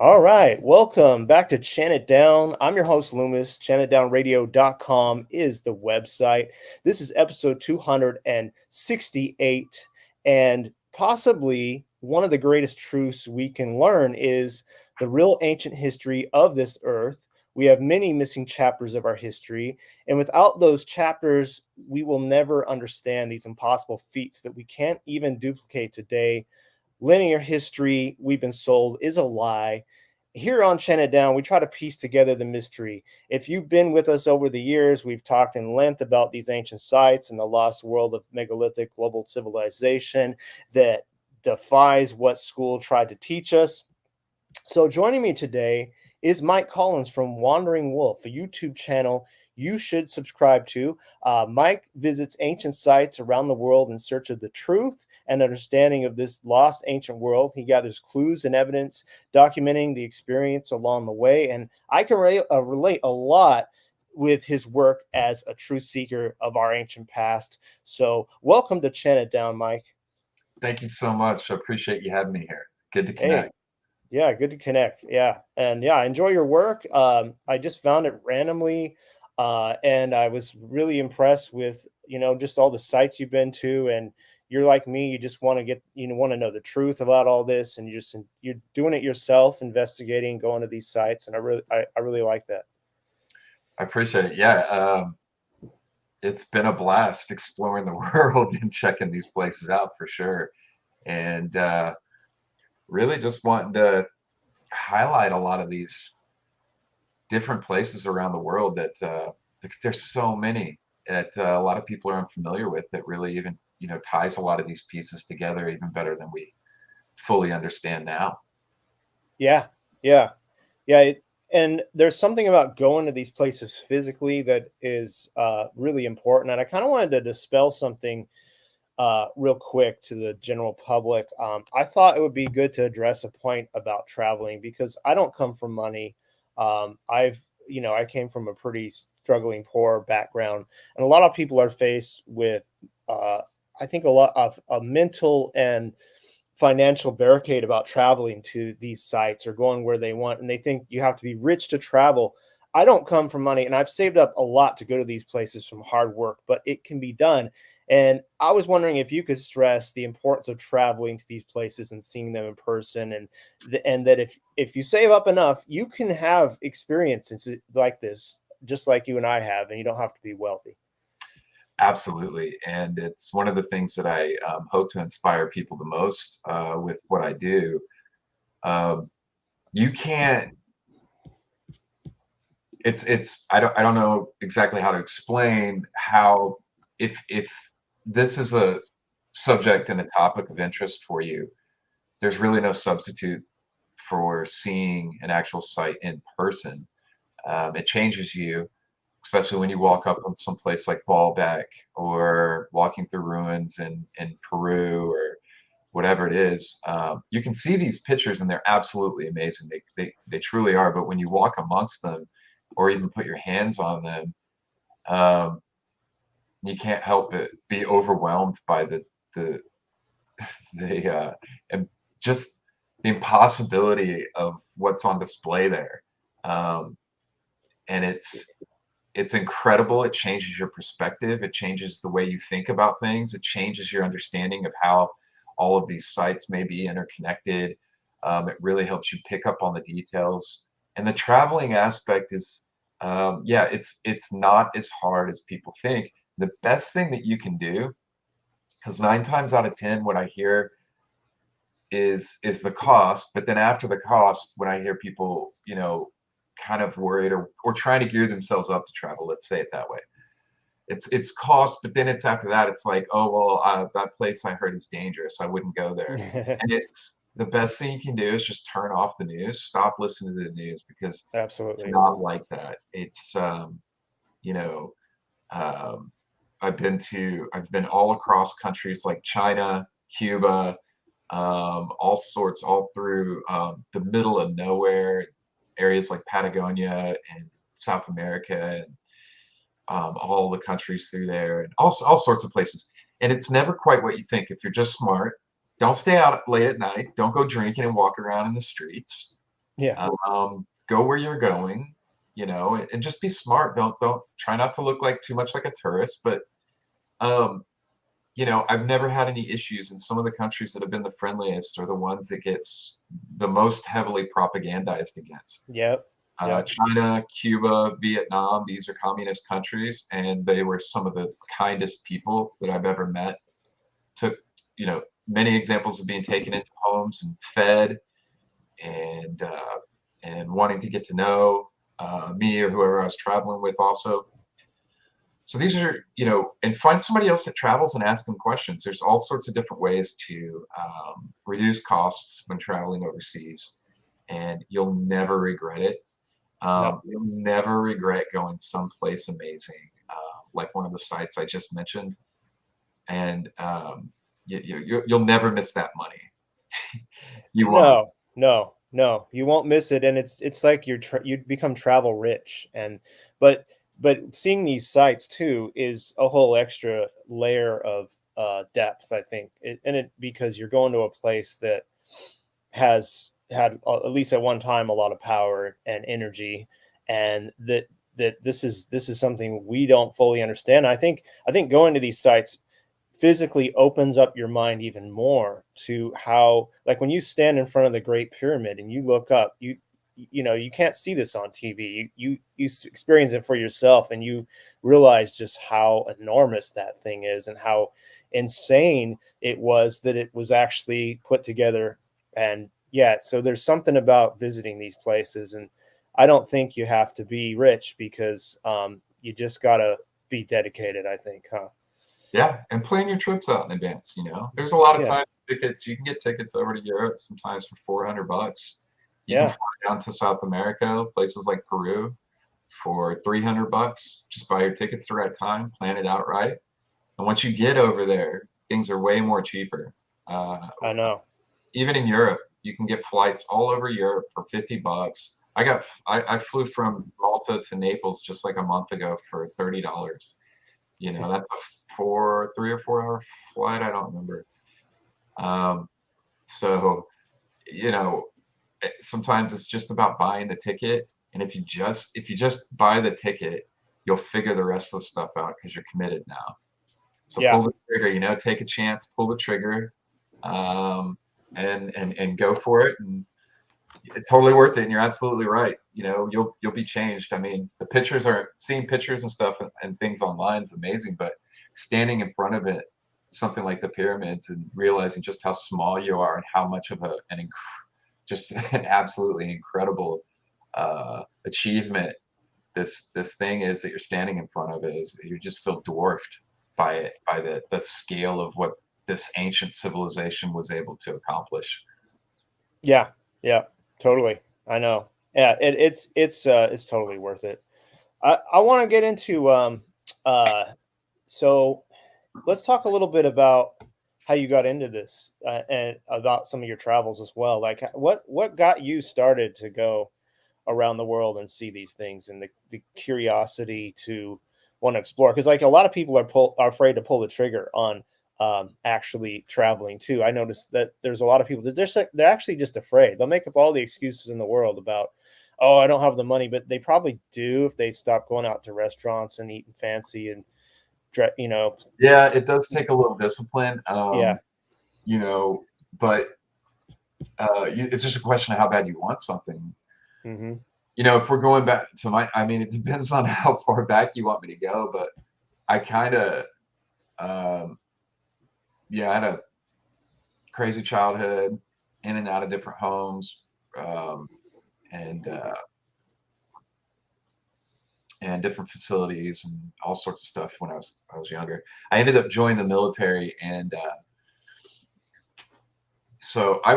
All right, welcome back to Chan It Down. I'm your host, Loomis. ChanItDownRadio.com is the website. This is episode 268, and possibly one of the greatest truths we can learn is the real ancient history of this earth. We have many missing chapters of our history, and without those chapters, we will never understand these impossible feats that we can't even duplicate today. Linear history we've been sold is a lie. Here on Chen It Down, we try to piece together the mystery. If you've been with us over the years, we've talked in length about these ancient sites and the lost world of megalithic global civilization that defies what school tried to teach us. So joining me today is Mike Collins from Wandering Wolf, a YouTube channel you should subscribe to. Mike visits ancient sites around the world in search of the truth and understanding of this lost ancient world. He gathers clues and evidence, documenting the experience along the way. And I can relate a lot with his work as a truth seeker of our ancient past. So welcome to Chen It Down, Mike. Thank you so much. I appreciate you having me here. Good to Hey, connect. yeah, good to connect. Yeah. And yeah, I enjoy your work. I just found it randomly. And I was really impressed with, just all the sites you've been to. And you're like me, you just want to want to know the truth about all this. And you're doing it yourself, investigating, going to these sites. And I really like that. I appreciate it. Yeah, it's been a blast exploring the world and checking these places out for sure. And really just wanting to highlight a lot of these different places around the world that there's so many that a lot of people are unfamiliar with that really even, ties a lot of these pieces together even better than we fully understand now. Yeah. Yeah. Yeah, and there's something about going to these places physically that is really important. And I kind of wanted to dispel something real quick to the general public. I thought it would be good to address a point about traveling because I don't come from money. I came from a pretty struggling, poor background, and a lot of people are faced with, uh, I think, a lot of a mental and financial barricade about traveling to these sites or going where they want, and they think you have to be rich to travel. I don't come from money, and I've saved up a lot to go to these places from hard work, but it can be done. And I was wondering if you could stress the importance of traveling to these places and seeing them in person, and that if you save up enough, you can have experiences like this, just like you and I have, and you don't have to be wealthy. Absolutely. And it's one of the things that I hope to inspire people the most with what I do. Um, you can't, I don't know exactly how to explain how, if this is a subject and a topic of interest for you, there's really no substitute for seeing an actual site in person. It changes you, especially when you walk up on some place like Baalbek or walking through ruins in Peru or whatever it is. You can see these pictures and they're absolutely amazing. They truly are. But when you walk amongst them or even put your hands on them, um, you can't help but be overwhelmed by the and just the impossibility of what's on display there. Um, and it's incredible. It changes your perspective. It changes the way you think about things. It changes your understanding of how all of these sites may be interconnected. It really helps you pick up on the details. And the traveling aspect is, yeah, it's not as hard as people think. The best thing that you can do, because 9 times out of 10, what I hear is the cost. But then after the cost, when I hear people, kind of worried or trying to gear themselves up to travel, let's say it that way, it's cost, but then it's after that, it's like, oh well, that place I heard is dangerous, I wouldn't go there. And it's the best thing you can do is just turn off the news, stop listening to the news, because it's Absolutely. not like that. It's you know um, I've been all across countries like China, Cuba, all sorts, all through the middle of nowhere, areas like Patagonia and South America, and all the countries through there, and all sorts of places. And it's never quite what you think if you're just smart. Don't stay out late at night. Don't go drinking and walk around in the streets. Yeah. Go where you're going, and just be smart. Don't try not to look like too much like a tourist, but um, I've never had any issues, and some of the countries that have been the friendliest are the ones that gets the most heavily propagandized against. Yep. Yep. China, Cuba, Vietnam, these are communist countries, and they were some of the kindest people that I've ever met. Took, many examples of being taken into homes and fed, and wanting to get to know me or whoever I was traveling with also. So these are, and find somebody else that travels and ask them questions. There's all sorts of different ways to reduce costs when traveling overseas, and you'll never regret it. No. You'll never regret going someplace amazing, like one of the sites I just mentioned, and you'll never miss that money. You won't. No, no, no, you won't miss it, and it's like you become travel rich, and but seeing these sites too is a whole extra layer of depth, I think, because you're going to a place that has had at least at one time a lot of power and energy, and that this is something we don't fully understand. I think going to these sites physically opens up your mind even more to how, like, when you stand in front of the Great Pyramid and you look up, you can't see this on TV. You experience it for yourself, and you realize just how enormous that thing is and how insane it was that it was actually put together. And yeah, so there's something about visiting these places, and I don't think you have to be rich, because you just gotta be dedicated, I think, huh? Yeah, and plan your trips out in advance. There's a lot of Yeah. times tickets. You can get tickets over to Europe sometimes for $400. You can Yeah. fly down to South America, places like Peru, for $300. Just buy your tickets the right time, plan it out right, and once you get over there, things are way more cheaper. Uh, I know. Even in Europe, you can get flights all over Europe for $50. I flew from Malta to Naples just like a month ago for $30. That's a 3 or 4 hour flight. I don't remember. Um, so, you know, sometimes it's just about buying the ticket. And if you just buy the ticket, you'll figure the rest of the stuff out because you're committed now. So Yeah. pull the trigger, take a chance, pull the trigger, um, and go for it. And it's totally worth it. And you're absolutely right. You'll be changed. I mean, seeing pictures and stuff and things online is amazing, but standing in front of it, something like the pyramids, and realizing just how small you are and how much of just an absolutely incredible achievement this thing is that you're standing in front of, is you just feel dwarfed by it, by the scale of what this ancient civilization was able to accomplish. Yeah. Yeah. Totally. I know. Yeah. It's totally worth it. I want to get into uh so let's talk a little bit about how you got into this, and about some of your travels as well. Like, what got you started to go around the world and see these things, and the curiosity to want to explore, because like a lot of people are afraid to pull the trigger on actually traveling too. I noticed that there's a lot of people that they're actually just afraid. They'll make up all the excuses in the world about, oh, I don't have the money, but they probably do if they stop going out to restaurants and eating fancy and you know. Yeah, it does take a little discipline, Yeah. you know, but it's just a question of how bad you want something. Hmm. If we're going back to I mean, it depends on how far back you want me to go, but I kind of, um, I had a crazy childhood, in and out of different homes, um, and different facilities and all sorts of stuff when I was younger. I ended up joining the military, and so I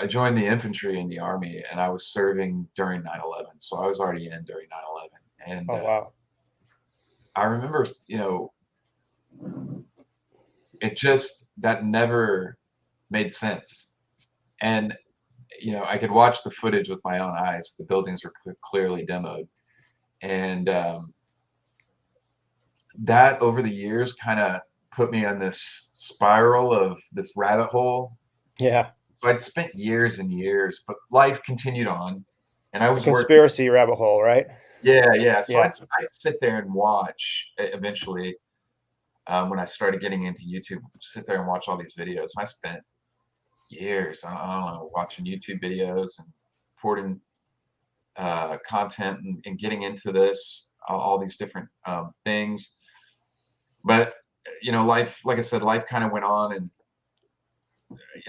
joined the infantry in the army, and I was serving during 9/11. So I was already in during 9/11, and Oh wow. I remember, it just that never made sense. And I could watch the footage with my own eyes. The buildings were clearly demoed, and that over the years kind of put me on this spiral of this rabbit hole Yeah. So I'd spent years and years, but life continued on, and I The was working. conspiracy rabbit hole, right? Yeah, yeah. So Yeah. I'd sit there and watch eventually, when I started getting into YouTube, sit there and watch all these videos. And I spent years, I don't know, watching YouTube videos and supporting content and getting into this, all these different things. But life, like I said, life kind of went on, and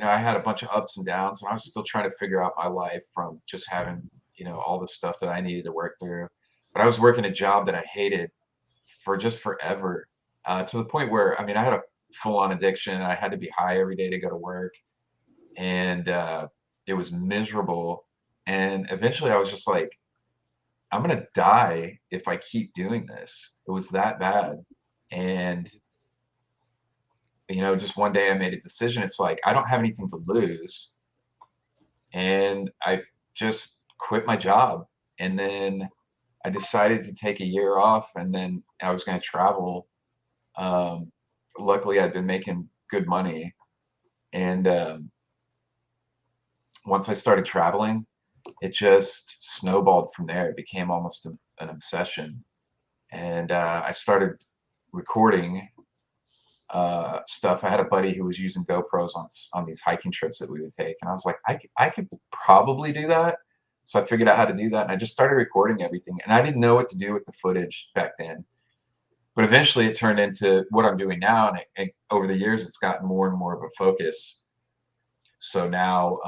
I had a bunch of ups and downs, and I was still trying to figure out my life from just having all the stuff that I needed to work through. But I was working a job that I hated for just forever, to the point where, I mean, I had a full-on addiction. I had to be high every day to go to work, and it was miserable. And eventually, I was just like, I'm gonna die if I keep doing this. It was that bad. And just one day I made a decision. It's like, I don't have anything to lose. And I just quit my job. And then I decided to take a year off, and then I was going to travel. Um, Luckily, I'd been making good money. And once I started traveling, it just snowballed from there. It became almost an obsession. And I started recording stuff. I had a buddy who was using GoPros on these hiking trips that we would take, and I was like, I could probably do that. So I figured out how to do that, and I just started recording everything. And I didn't know what to do with the footage back then, but eventually it turned into what I'm doing now. And over the years, it's gotten more and more of a focus. So now,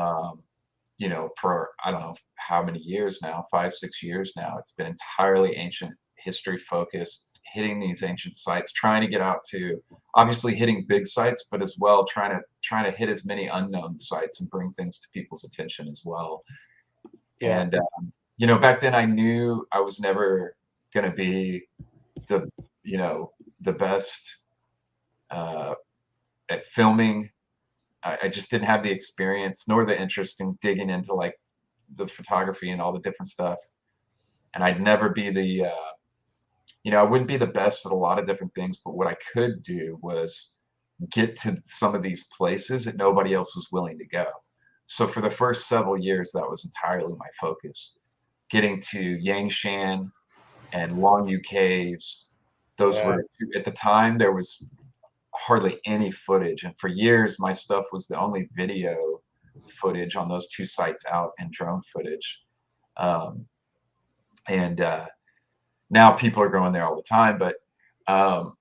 for I don't know how many years now, 5, 6 years now, it's been entirely ancient history focused, hitting these ancient sites, trying to get out to, obviously hitting big sites, but as well trying to hit as many unknown sites and bring things to people's attention as well. Yeah. And back then I knew I was never going to be the the best uh, at filming. I just didn't have the experience nor the interest in digging into like the photography and all the different stuff. And I'd never be I wouldn't be the best at a lot of different things, but what I could do was get to some of these places that nobody else was willing to go. So for the first several years, that was entirely my focus. Getting to Yangshan and Longyu Caves. Those Yeah. were, at the time, there was hardly any footage. And for years, my stuff was the only video footage on those two sites out, and drone footage. Um, and Now people are going there all the time, but um,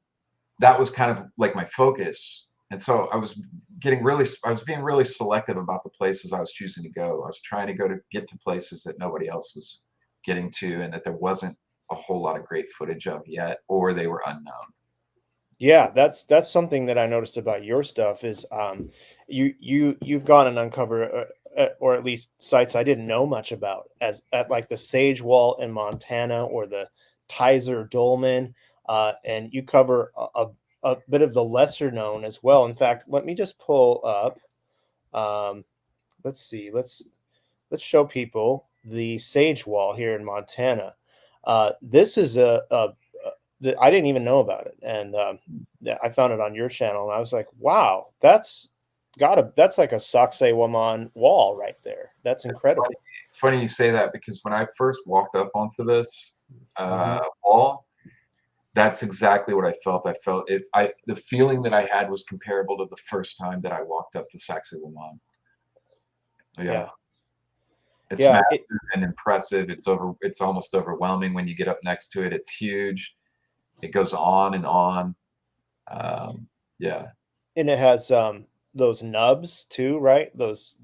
that was kind of like my focus. And so I was being really selective about the places I was choosing to go. I was trying to get to places that nobody else was getting to, and that there wasn't a whole lot of great footage of yet, or they were unknown. Yeah, that's something that I noticed about your stuff is you've gone and uncovered or at least sites I didn't know much about, as at like the Sage Wall in Montana or the Tizer Dolmen, and you cover a bit of the lesser known as well. In fact, let me just pull up. Um, let's see. Let's show people the Sage Wall here in Montana. This is I didn't even know about it, and yeah, I found it on your channel, and I was like, "Wow, that's like a Sacsayhuaman wall right there. That's incredible." Funny you say that, because when I first walked up onto this Hmm. wall, that's exactly what I felt. I felt it. The feeling that I had was comparable to the first time that I walked up to Sacsayhuaman. Yeah, Yeah, it's yeah. massive and impressive. It's almost overwhelming when you get up next to it. It's huge. It goes on and on. Yeah. And it has those nubs too, right? Those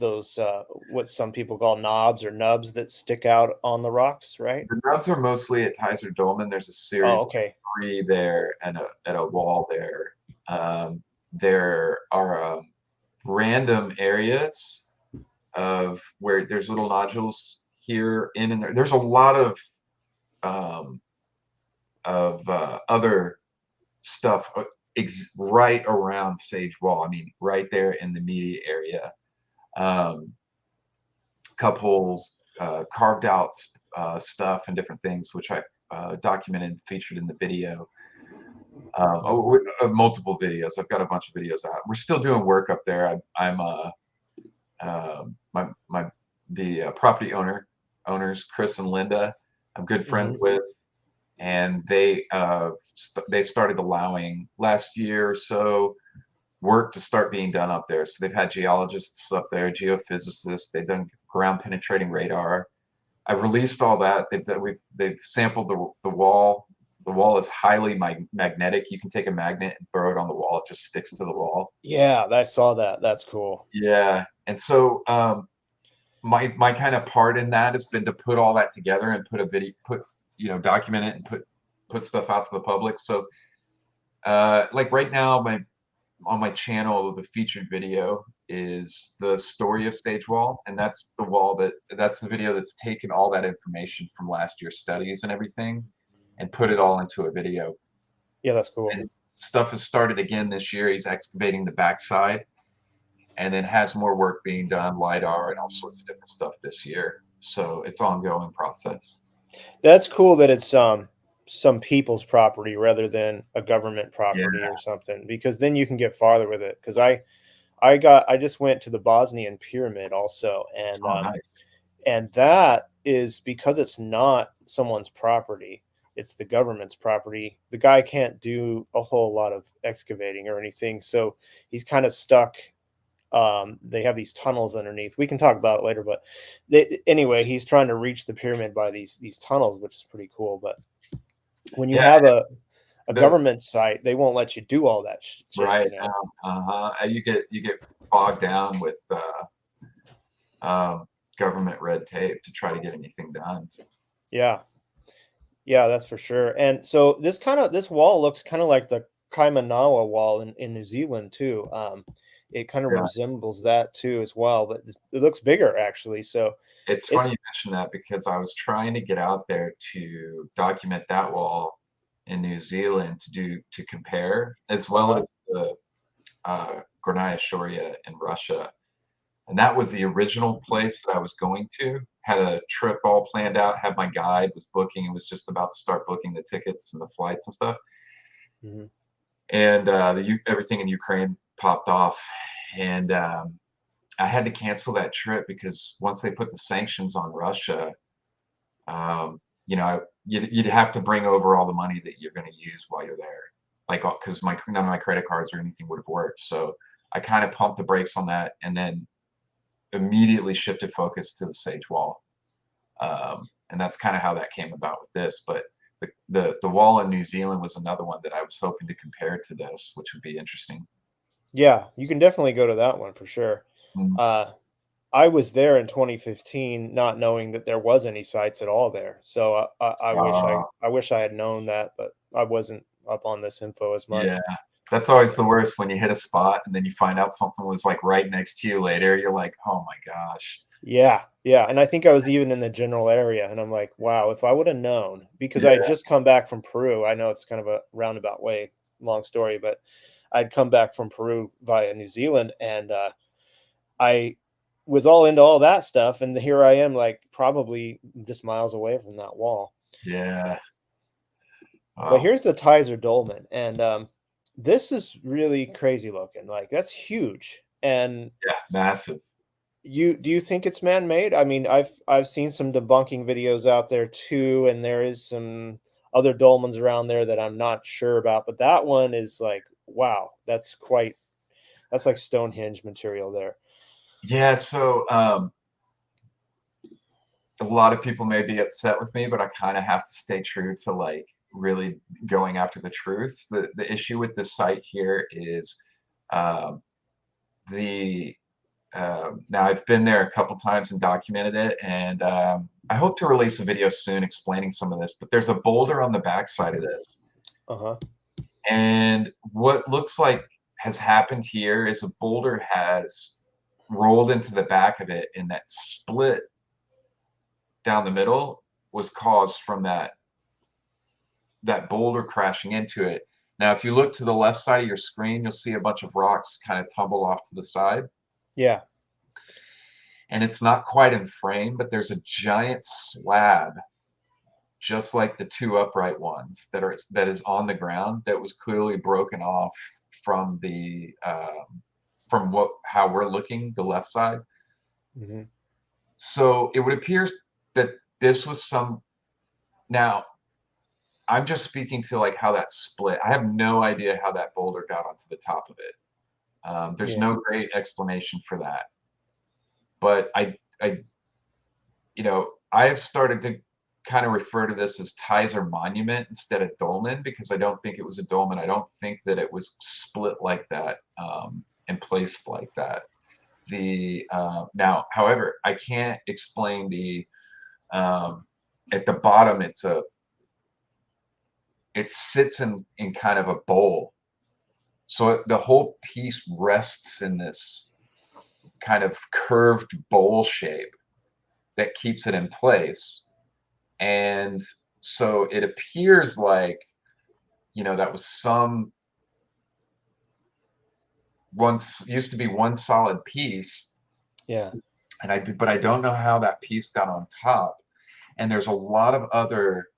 what some people call knobs or nubs that stick out on the rocks, right? The nubs are mostly at Tizer Dolmen. There's a Oh, series of okay. 3 there, and at a wall there. There are random areas of where there's little nodules here and there. There's a lot um, of other stuff right around Sage Wall. I mean, right there in the immediate area. Um, Couples carved out stuff and different things, which I documented and featured in the video. Multiple videos. I've got a bunch of videos out. We're still doing work up there. I'm my the property owners, Chris and Linda, I'm good friends Hmm. with, and they started allowing last year or so work to start being done up there. So they've had geologists up there, geophysicists. They've done ground penetrating radar. I've released all that. They've sampled the wall. The wall is highly magnetic. You can take a magnet and throw it on the wall. It just sticks to the wall. Yeah, I saw that. That's cool. Yeah. And so my kind of part in that has been to put all that together and put a video, document it and put stuff out to the public. So like right now, on my channel, the featured video is the story of Stage Wall, and that's the video that's taken all that information from last year's studies and everything, and put it all into a video. Yeah, that's cool. And stuff has started again this year. He's excavating the backside, and then has more work being done, LiDAR and all sorts of different stuff this year. So it's ongoing process. That's cool that it's some people's property rather than a government Yeah. property or something, because then you can get farther with it. Because I just went to the Bosnian pyramid also, Oh, nice. and that is because it's not someone's property, it's the government's property. The guy can't do a whole lot of excavating or anything, so he's kind of stuck. They have these tunnels underneath. We can talk about it later, but anyway, he's trying to reach the pyramid by these tunnels, which is pretty cool. But when you Yeah. have a The, government site, they won't let you do all that shit, right. you know. You get bogged down with government red tape to try to get anything done. Yeah, yeah, that's for sure. And so this wall looks kind of like the Kaimanawa wall in New Zealand too. It kind of Yeah. resembles that too as well, but it looks bigger actually. So It's it's funny you mention that because I was trying to get out there to document that wall in New Zealand to compare, as well uh-huh. as the Gornaya Shoria in Russia. And that was the original place that I was going to. Had a trip all planned out, had my guide, was booking, and was just about to start booking the tickets and the flights and stuff. Mhm. And everything in Ukraine popped off, and I had to cancel that trip because once they put the sanctions on Russia, you'd have to bring over all the money that you're going to use while you're there, like because none of my credit cards or anything would have worked. So I kind of pumped the brakes on that, and then immediately shifted focus to the Sage Wall, and that's kind of how that came about with this. But the wall in New Zealand was another one that I was hoping to compare to this, which would be interesting. Yeah, you can definitely go to that one for sure. Mm. Uh, I was there in 2015, not knowing that there was any sites at all there. So Uh, I wish I had known that, but I wasn't up on this info as yeah, much. that's always the worst when you hit a spot and then you find out something was like right next to you later. You're like, oh my gosh. Yeah, yeah, and I think I was even in the general area, and I'm like, wow, if I would have known, because I had Yeah, just come back from Peru. I know it's kind of a roundabout way, long story, but I'd come back from Peru via New Zealand, and I was all into all that stuff, and here I am, like probably just miles away from that wall. yeah. But Wow. here's the Tizer Dolmen, and this is really crazy looking. Like that's huge. And Yeah, massive. do you think it's man-made? I mean, I've seen some debunking videos out there too, and there is some other dolmens around there that I'm not sure about, but that one is like, wow, that's like Stonehenge material there. Yeah, so a lot of people may be upset with me, but I kind of have to stay true to like really going after the truth. The issue with this site here is um, the now I've been there a couple times and documented it, and I hope to release a video soon explaining some of this. But there's a boulder on the backside of this, Uh-huh. and what looks like has happened here is a boulder has rolled into the back of it, and that split down the middle was caused from that boulder crashing into it. Now, if you look to the left side of your screen, you'll see a bunch of rocks kind of tumble off to the side. Yeah. And it's not quite in frame, but there's a giant slab, just like the two upright ones that is on the ground that was clearly broken off from the from what how we're looking, the left side. Mhm. So it would appear that this was some. Now, I'm just speaking to like how that split. I have no idea how that boulder got onto the top of it. There's Yeah. no great explanation for that. But I have started to kind of refer to this as Kaiser Monument instead of dolmen because I don't think it was a dolmen. I don't think that it was split like that and placed like that. Now, however, I can't explain the at the bottom. It sits in kind of a bowl, so the whole piece rests in this kind of curved bowl shape that keeps it in place. And so it appears like, that was some once used to be one solid piece. Yeah. But I don't know how that piece got on top. And there's a lot of other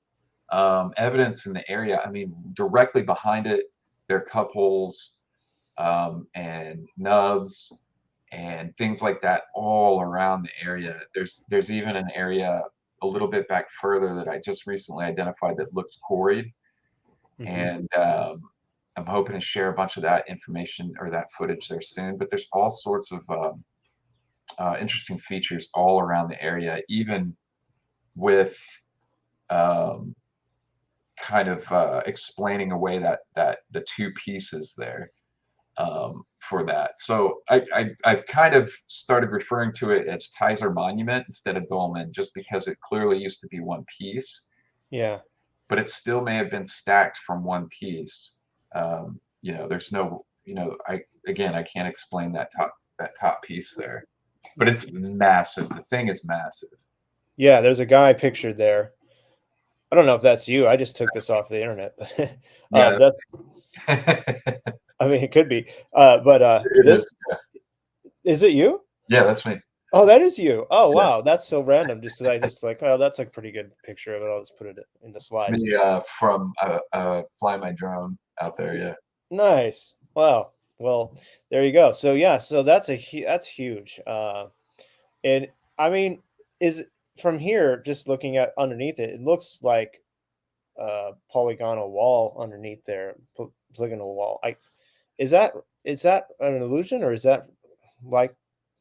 evidence in the area. I mean, directly behind it, there are cup holes and nubs and things like that all around the area. There's even an area a little bit back further that I just recently identified that looks quarried, Mhm. and I'm hoping to share a bunch of that information or that footage there soon. But there's all sorts of interesting features all around the area, even with um, kind of explaining away that the two pieces there for that. So I've kind of started referring to it as Kaiser Monument instead of Dolmen, just because it clearly used to be one piece, Yeah. but it still may have been stacked from one piece. There's no, I can't explain that top piece there, but it's massive. The thing is massive. Yeah, there's a guy pictured there. I don't know if that's you. I just took this off the internet, but Yeah, that's. I mean, it could be. But it is. this is it. You? Yeah, that's me. Oh, that is you. Oh, Yeah, wow. That's so random. Just because I just like, oh, that's a pretty good picture of it. I'll just put it in the it's slides. me from fly my drone out there. Yeah. Nice. Wow. Well, there you go. So yeah, so that's huge. And I mean, is from here just looking at underneath it, it looks like a polygonal wall underneath there, polygonal wall. Is that an illusion or is that like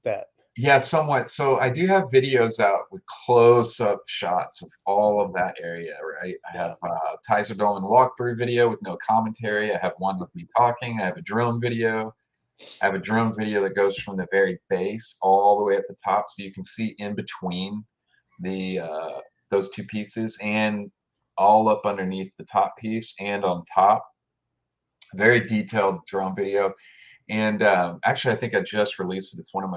that? Yeah, somewhat. So I do have videos out with close-up shots of all of that area, right? I have Yeah. Kaiser Dolmen walkthrough video with no commentary. I have one with me talking. I have a drone video. I have a drone video that goes from the very base all the way up the top, so you can see in between the those two pieces and all up underneath the top piece and on top. Very detailed drone video. And actually, I think I just released it. It's one of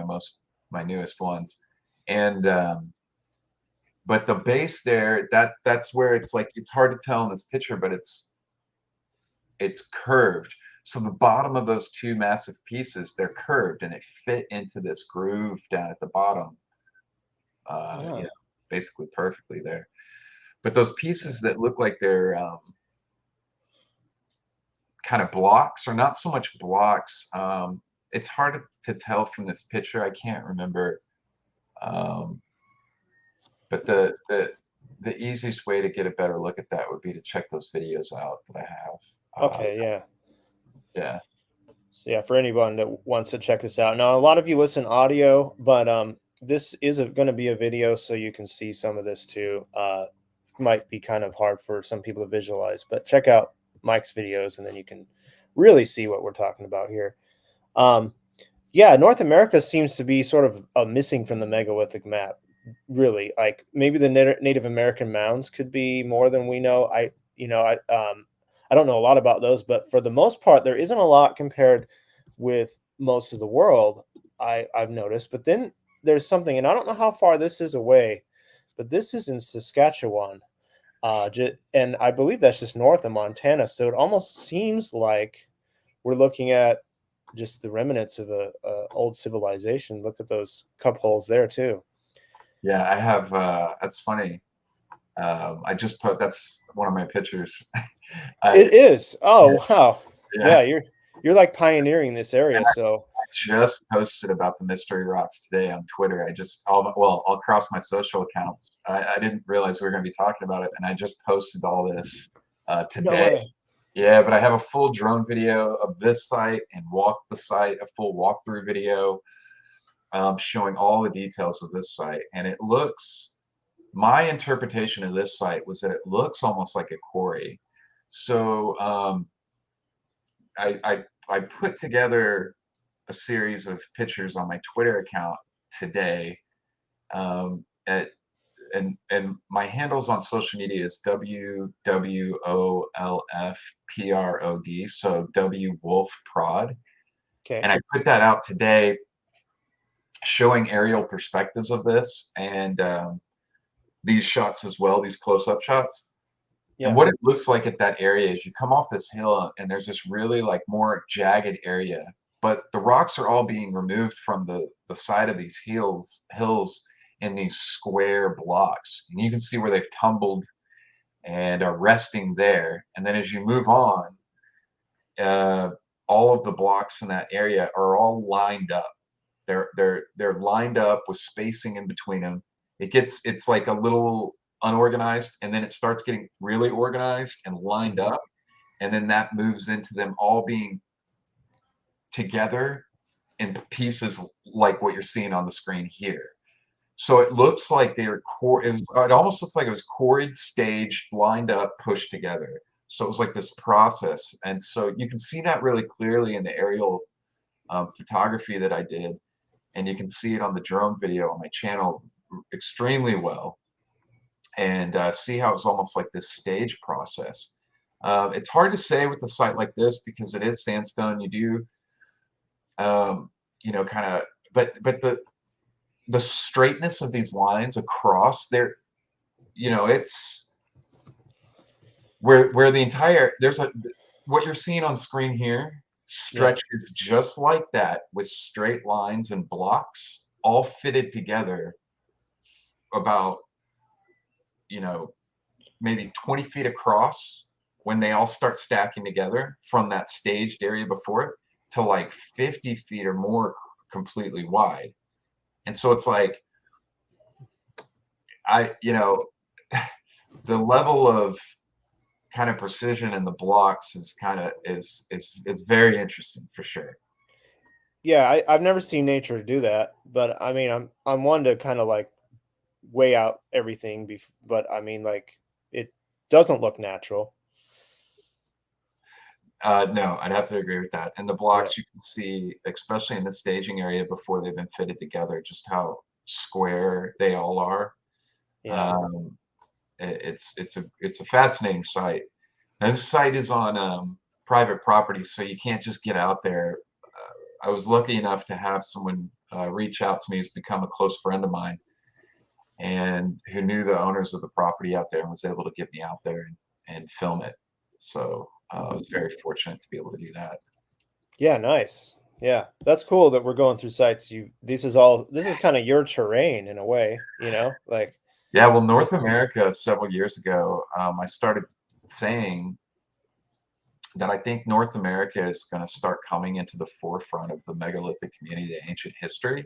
my newest ones. And but the base there, that's where it's like it's hard to tell in this picture, but it's curved. So the bottom of those two massive pieces, they're curved and it fit into this groove down at the bottom. Uh, you Yeah. know, Basically perfectly there. But those pieces that look like they're kind of blocks, or not so much blocks. It's hard to tell from this picture. I can't remember. Um, but the easiest way to get a better look at that would be to check those videos out that I have. Okay, yeah. Yeah. So yeah, for anyone that wants to check this out. Now, a lot of you listen audio, but this is going to be a video, so you can see some of this too. Might be kind of hard for some people to visualize, but check out Mike's videos, and then you can really see what we're talking about here. Um, yeah, North America seems to be sort of missing from the megalithic map. Really, like maybe the Native American mounds could be more than we know. I don't know a lot about those, but for the most part, there isn't a lot compared with most of the world. I've noticed, but then there's something, and I don't know how far this is away, but this is in Saskatchewan, and I believe that's just north of Montana. So it almost seems like we're looking at just the remnants of a old civilization. Look at those cup holes there too. Yeah, I have that's funny. I just put that's one of my pictures. I It is. Yeah, Oh wow. yeah. Yeah, you're like pioneering this area. So just posted about the mystery rocks today on Twitter. I'll cross my social accounts. I didn't realize we were going to be talking about it, and I just posted all this No today. way. Yeah, but I have a full drone video of this site and walk the site, a full walkthrough video showing all the details of this site. And it looks, my interpretation of this site was that it looks almost like a quarry. So I put together a series of pictures on my Twitter account today. And my handles on social media is WWOLFPROD, so W Wolf Prod. Okay. And I put that out today, showing aerial perspectives of this and these shots as well, these close-up shots. And Yeah. what it looks like at that area is you come off this hill and there's this really like more jagged area, but the rocks are all being removed from the side of these hills in these square blocks. And you can see where they've tumbled and are resting there. And then as you move on, all of the blocks in that area are all lined up. They're lined up with spacing in between them. It's like a little unorganized, and then it starts getting really organized and lined up, and then that moves into them all being together in pieces like what you're seeing on the screen here. So it looks like it almost looks like it was quarried, staged, lined up, pushed together. So it was like this process, and so you can see that really clearly in the aerial photography that I did, and you can see it on the drone video on my channel extremely well, and see how it's almost like this stage process. It's hard to say with a site like this because it is sandstone. You do, kind of, but the straightness of these lines across there, it's where the entire what you're seeing on screen here stretches just like that with straight lines and blocks all fitted together about maybe 20 feet across when they all start stacking together from that staged area before it to like 50 feet or more completely wide. And so it's like the level of kind of precision in the blocks is very interesting for sure. Yeah, I've never seen nature do that, but I mean, I'm one to kind of like weigh out everything, but I mean, like it doesn't look natural. No, I'd have to agree with that. And the Yeah, blocks you can see, especially in the staging area before they've been fitted together, just how square they all are. yeah, Um, it's a fascinating site. And this site is on private property, so you can't just get out there. I was lucky enough to have someone reach out to me who's become a close friend of mine and who knew the owners of the property out there and was able to get me out there and film it. So I was very fortunate to be able to do that. yeah. Nice. Yeah, that's cool that we're going through sites. This is kind of your terrain in a way, like Yeah, well, North this. America several years ago, I started saying that I think North America is going to start coming into the forefront of the megalithic community, the ancient history,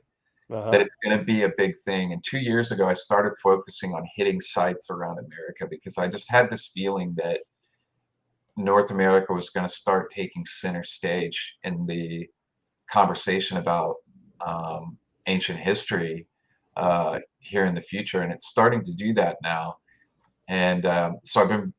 that Uh-huh. it's going to be a big thing. And 2 years ago, I started focusing on hitting sites around America because I just had this feeling that North America was going to start taking center stage in the conversation about ancient history here in the future. And it's starting to do that now. And so I've been,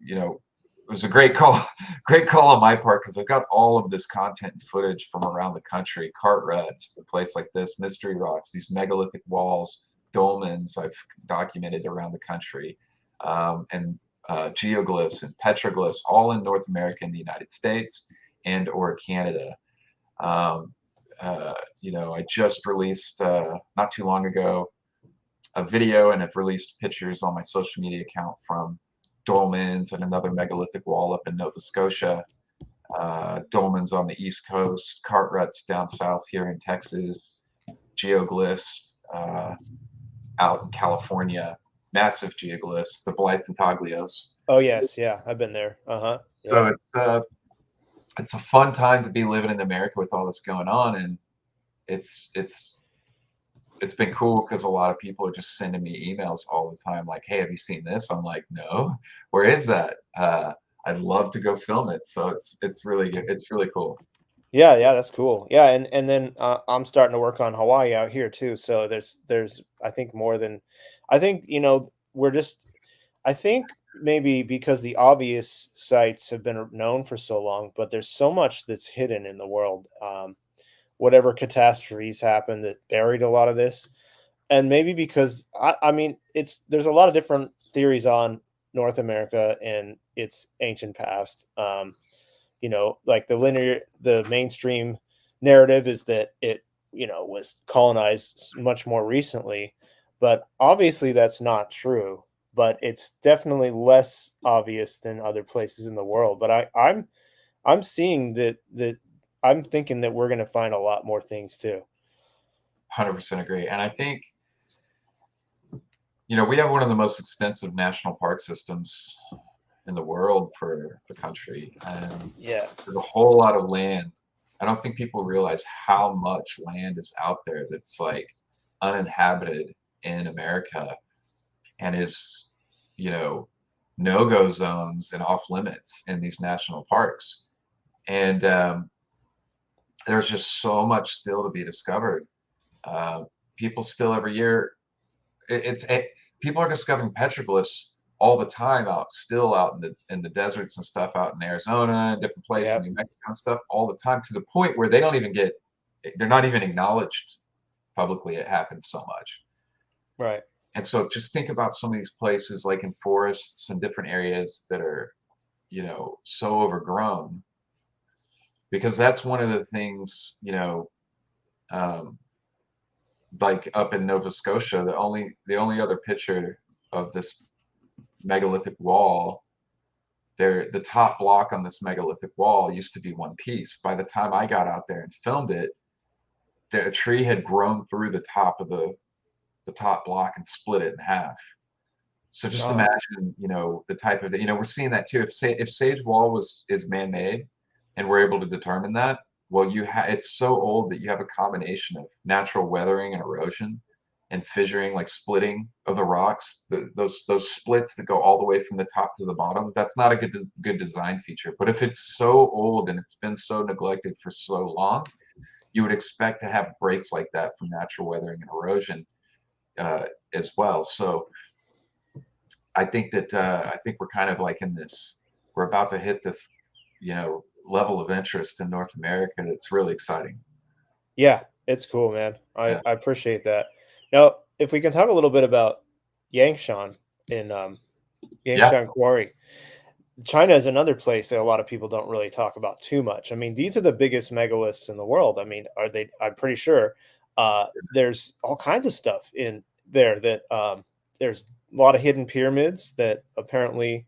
it was a great call, great call on my part because I've got all of this content and footage from around the country, Cartwrights, a place like this, mystery rocks, these megalithic walls, dolmens I've documented around the country, and geoglyphs and petroglyphs, all in North America and the United States and or Canada. Um, I just released not too long ago a video and have released pictures on my social media account from dolmens and another megalithic wall up in Nova Scotia, dolmens on the East Coast, Cartwrights down south here in Texas, geoglyphs out in California, massive geoglyphs, the Blythe Intaglios. Oh yes, yeah, I've been there. Uh-huh. So Yeah. it's it's a fun time to be living in America with all this going on, and it's it's it's been cool because a lot of people are just sending me emails all the time, like, "Hey, have you seen this?" I'm like, "No, where is that?" I'd love to go film it, so it's really good. It's really cool. Yeah, yeah, that's cool. Yeah, and then I'm starting to work on Hawaii out here too. So there's I think more than I think we're just I think maybe because the obvious sites have been known for so long, but there's so much that's hidden in the world. Whatever catastrophes happened that buried a lot of this, and maybe because I mean there's a lot of different theories on North America and its ancient past. Like the mainstream narrative is that it, was colonized much more recently, but obviously that's not true. But it's definitely less obvious than other places in the world. But I'm seeing that I'm thinking that we're going to find a lot more things too. 100% agree. And I think, we have one of the most extensive national park systems in the world for the country, and Yeah. there's a whole lot of land. I don't think people realize how much land is out there that's like uninhabited in America and is, you know, no-go zones and off limits in these national parks. And there's just so much still to be discovered. Uh, People still every year, people are discovering petroglyphs all the time out in the deserts and stuff out in Arizona and different places, Yeah. New Mexico and stuff all the time, to the point where they're not even acknowledged publicly. It happens so much. Right. And so just think about some of these places like in forests and different areas that are, so overgrown, because that's one of the things, um, like up in Nova Scotia, the only other picture of this megalithic wall there, the top block on this megalithic wall used to be one piece. By the time I got out there and filmed it, a tree had grown through the top of the top block and split it in half. So just Oh, imagine, the type of, we're seeing that too. If Sage Wall is man-made, and we're able to determine that, well, it's so old that you have a combination of natural weathering and erosion and fissuring, like splitting of the rocks. Those splits that go all the way from the top to the bottom. That's not a good design feature. But if it's so old and it's been so neglected for so long, you would expect to have breaks like that from natural weathering and erosion uh, as well. So I think we're kind of like in this. We're about to hit this, level of interest in North America that's really exciting. yeah, it's cool, man. Yeah, I appreciate that. Now, if we can talk a little bit about Yangshan in yeah, Yangshan Quarry. China is another place that a lot of people don't really talk about too much. I mean, these are the biggest megaliths in the world. I mean, are they? I'm pretty sure. There's all kinds of stuff in there that there's a lot of hidden pyramids that apparently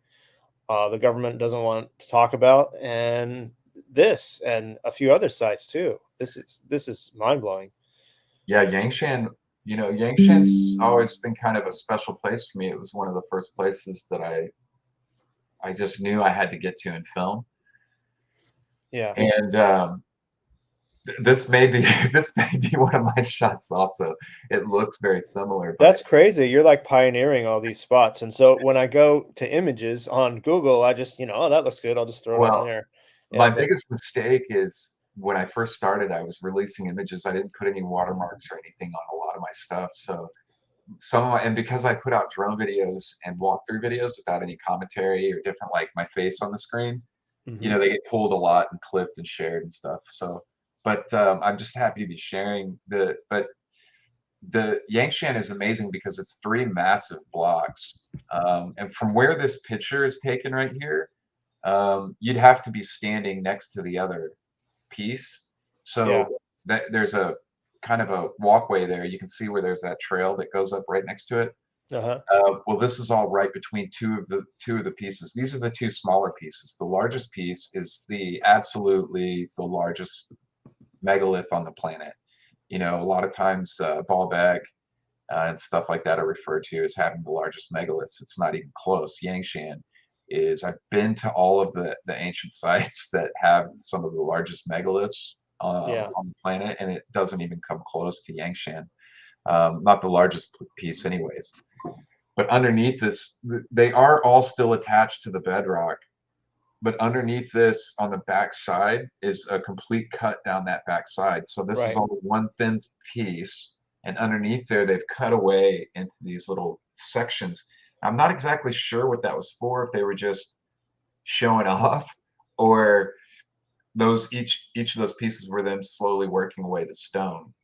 the government doesn't want to talk about, and this and a few other sites too. This is mind blowing. yeah. Yangshan, Yangshan's always been kind of a special place for me. It was one of the first places that I just knew I had to get to and film. Yeah, And this may be this may be one of my shots. Also, it looks very similar, but that's crazy. You're like pioneering all these spots, and so when I go to images on Google, I just oh, that looks good. I'll just throw it on well, there. Yeah, my but biggest mistake is when I first started, I was releasing images. I didn't put any watermarks or anything on a lot of my stuff. So and because I put out drone videos and walkthrough videos without any commentary or different, like my face on the screen, mhm. they get pulled a lot and clipped and shared and stuff. So, but I'm just happy to be sharing but the Yangshan is amazing because it's three massive blocks. And from where this picture is taken right here, you'd have to be standing next to the other piece. Yeah. So there's a kind of a walkway there. You can see where there's that trail that goes up right next to it. Uh-huh. Well, this is all right between two of the pieces. These are the two smaller pieces. The largest piece is absolutely the largest megalith on the planet. A lot of times Baalbek and stuff like that are referred to as having the largest megaliths. It's not even close. Yangshan is I've been to all of the ancient sites that have some of the largest megaliths Yeah. on the planet, and it doesn't even come close to Yangshan. Not the largest piece, anyways. But underneath this, they are all still attached to the bedrock. But underneath this, on the back side, is a complete cut down that back side. So this is Right. only one thin piece, and underneath there, they've cut away into these little sections. I'm not exactly sure what that was for, if they were just showing off, or those each of those pieces were them slowly working away the stone.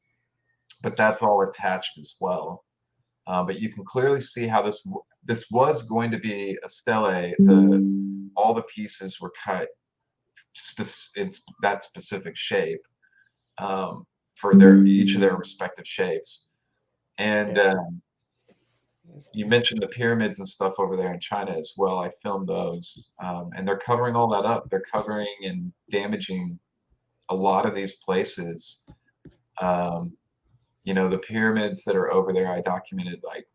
But that's all attached as well. But you can clearly see how this was going to be a stele. All the pieces were cut in that specific shape, for each of their respective shapes. And Yeah. you mentioned the pyramids and stuff over there in China as well. I filmed those, and they're covering all that up. They're covering and damaging a lot of these places. Um, the pyramids that are over there, I documented like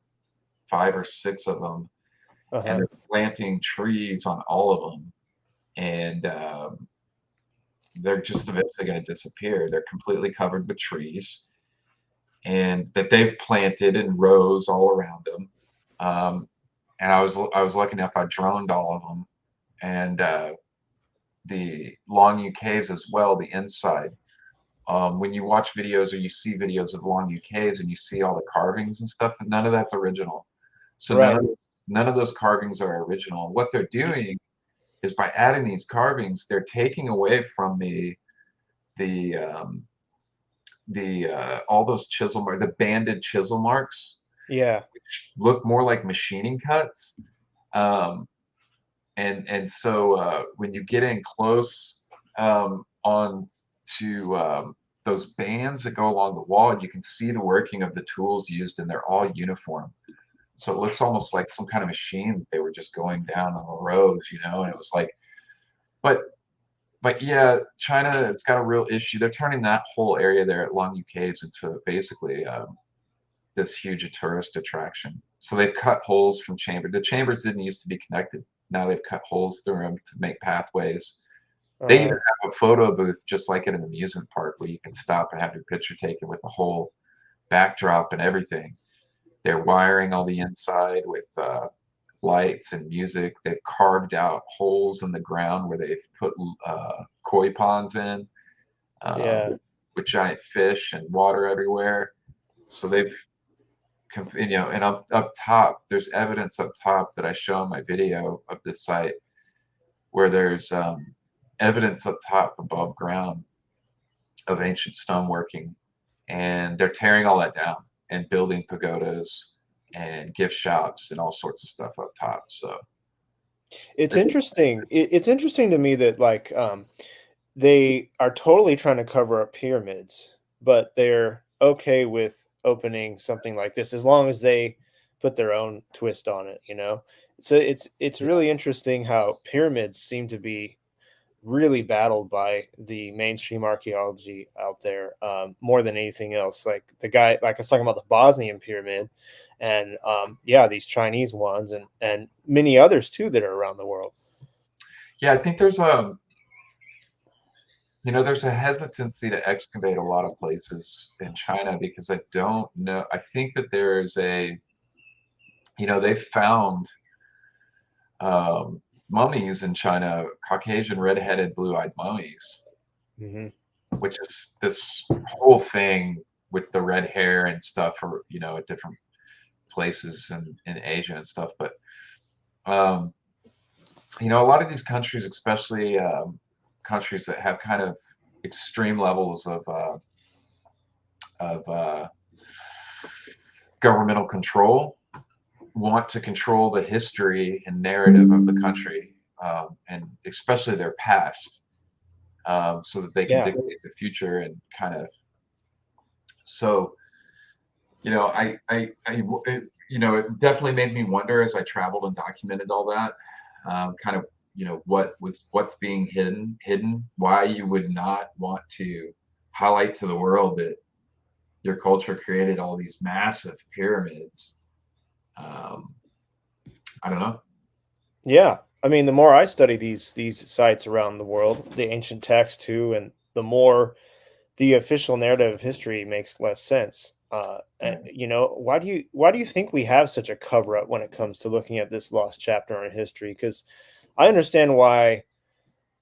5 or 6 of them, and Uh-huh. they're planting trees on all of them, and they're just eventually going to disappear. They're completely covered with trees, and that they've planted in rows all around them. And I was lucky enough, I droned all of them, and the Longyu Caves as well, the inside. When you watch videos or you see videos of Longyu Caves and you see all the carvings and stuff, none of that's original. So Right. none of those carvings are original. What they're doing is, by adding these carvings, they're taking away from the all those chisel marks, the banded chisel marks, Yeah. which look more like machining cuts. And so when you get in close, on to those bands that go along the wall, you can see the working of the tools used, and they're all uniform. So it looks almost like some kind of machine that they were just going down on the rows, and it was like, but yeah, China has got a real issue. They're turning that whole area there at Longyu Caves into basically this huge tourist attraction. So they've cut holes from chamber. The chambers didn't used to be connected. Now they've cut holes through them to make pathways. They even Uh-huh. have a photo booth just like at an amusement park, where you can stop and have your picture taken with the whole backdrop and everything. They're wiring all the inside with lights and music. They've carved out holes in the ground where they've put koi ponds in, Yeah. with giant fish and water everywhere. So they've, and up top, there's evidence up top that I show in my video of this site, where there's evidence up top above ground of ancient stoneworking, and they're tearing all that down and building pagodas and gift shops and all sorts of stuff up top. So It's it's interesting. It's interesting to me that they are totally trying to cover up pyramids, but they're okay with opening something like this as long as they put their own twist on it, you know? So it's yeah, really interesting how pyramids seem to be really battled by the mainstream archaeology out there, more than anything else. Like the guy, like I was talking about the Bosnian pyramid, and yeah, these Chinese ones, and many others too that are around the world. yeah. I think there's a hesitancy to excavate a lot of places in China, because I don't know. I think that there is they found mummies in China, Caucasian red-headed, blue-eyed mummies, Hmm. which is this whole thing with the red hair and stuff, or at different places in Asia and stuff. But um, a lot of these countries, especially countries that have kind of extreme levels of governmental control, want to control the history and narrative of the country, and especially their past, so that they can Yeah. dictate the future, and kind of. So it definitely made me wonder, as I traveled and documented all that, kind of, what's being hidden, why you would not want to highlight to the world that your culture created all these massive pyramids. Um, I don't know. Yeah. I mean, the more I study these sites around the world, the ancient texts too, and the more the official narrative of history makes less sense. You know, why do you think we have such a cover up when it comes to looking at this lost chapter in history? Because I understand why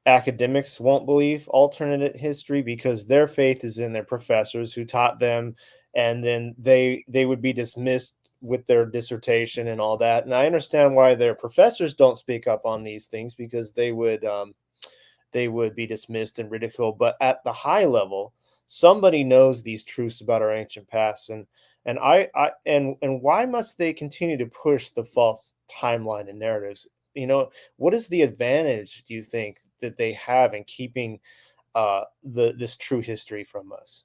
academics won't believe alternate history because their faith is in their professors who taught them, and then they would be dismissed with their dissertation and all that. And I understand why their professors don't speak up on these things because they would be dismissed and ridiculed. But at the high level, somebody knows these truths about our ancient past, and why must they continue to push the false timeline and narratives? You know, what is the advantage, do you think, that they have in keeping this true history from us?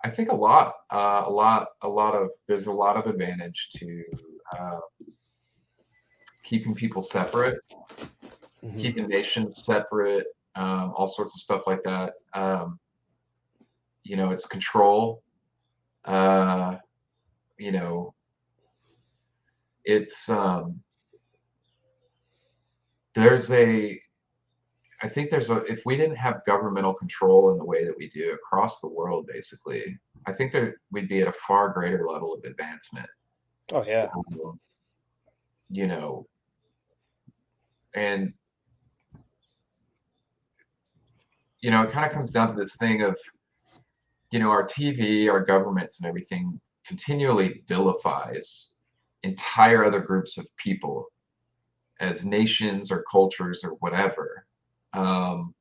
I think a lot, there's a lot of advantage to uh, keeping people separate, Hmm. keeping nations separate, all sorts of stuff like that. You know, it's control. Uh, you know, it's there's a I think there's a if we didn't have governmental control in the way that we do across the world, basically, I think that we'd be at a far greater level of advancement. Oh yeah, Um, you know, and it kind of comes down to this thing of our TV, our governments, and everything continually vilifies entire other groups of people as nations or cultures or whatever. Um,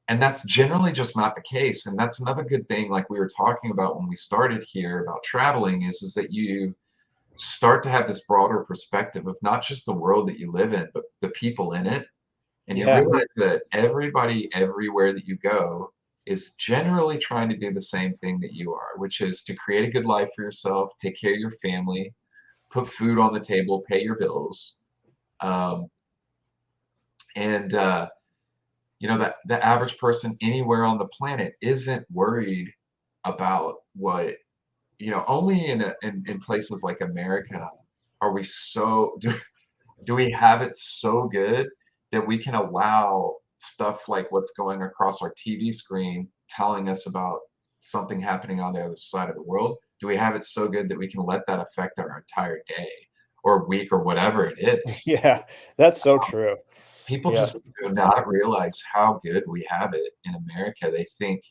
and that's generally just not the case. And that's another good thing, like we were talking about when we started here about traveling, is that you start to have this broader perspective of not just the world that you live in, but the people in it. And you yeah, realize that everybody, everywhere that you go, is generally trying to do the same thing that you are, which is to create a good life for yourself, take care of your family, put food on the table, pay your bills. Um, and that the average person anywhere on the planet isn't worried about what only in places like America are we do we have it so good that we can allow stuff like what's going across our TV screen telling us about something happening on the other side of the world? Do we have it so good that we can let that affect our entire day or week or whatever it is? yeah. That's so true. People Yeah, just do not realize how good we have it in America. They think,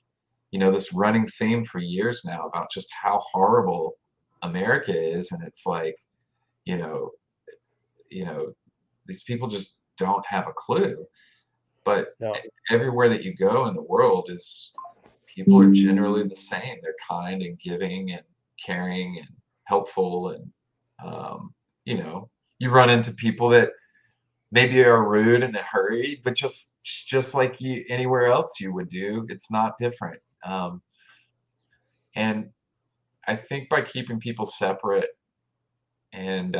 this running theme for years now about just how horrible America is, and it's like, you know, you know, these people just don't have a clue. But no, everywhere that you go in the world is people are generally the same. They're kind and giving and caring and helpful, and um, you know, you run into people that maybe are rude and hurried, but just like you anywhere else you would do, it's not different. And I think by keeping people separate and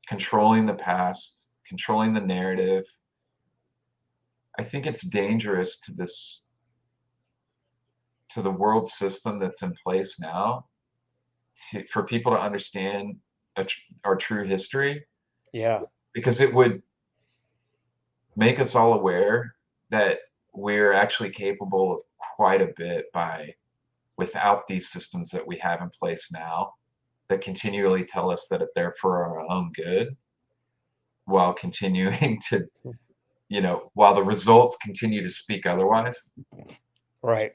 controlling the past, controlling the narrative, I think it's dangerous to the world system that's in place now for people to understand our true history, yeah, because it would make us all aware that we're actually capable of quite a bit without these systems that we have in place now that continually tell us that they're for our own good while continuing to while the results continue to speak otherwise. right.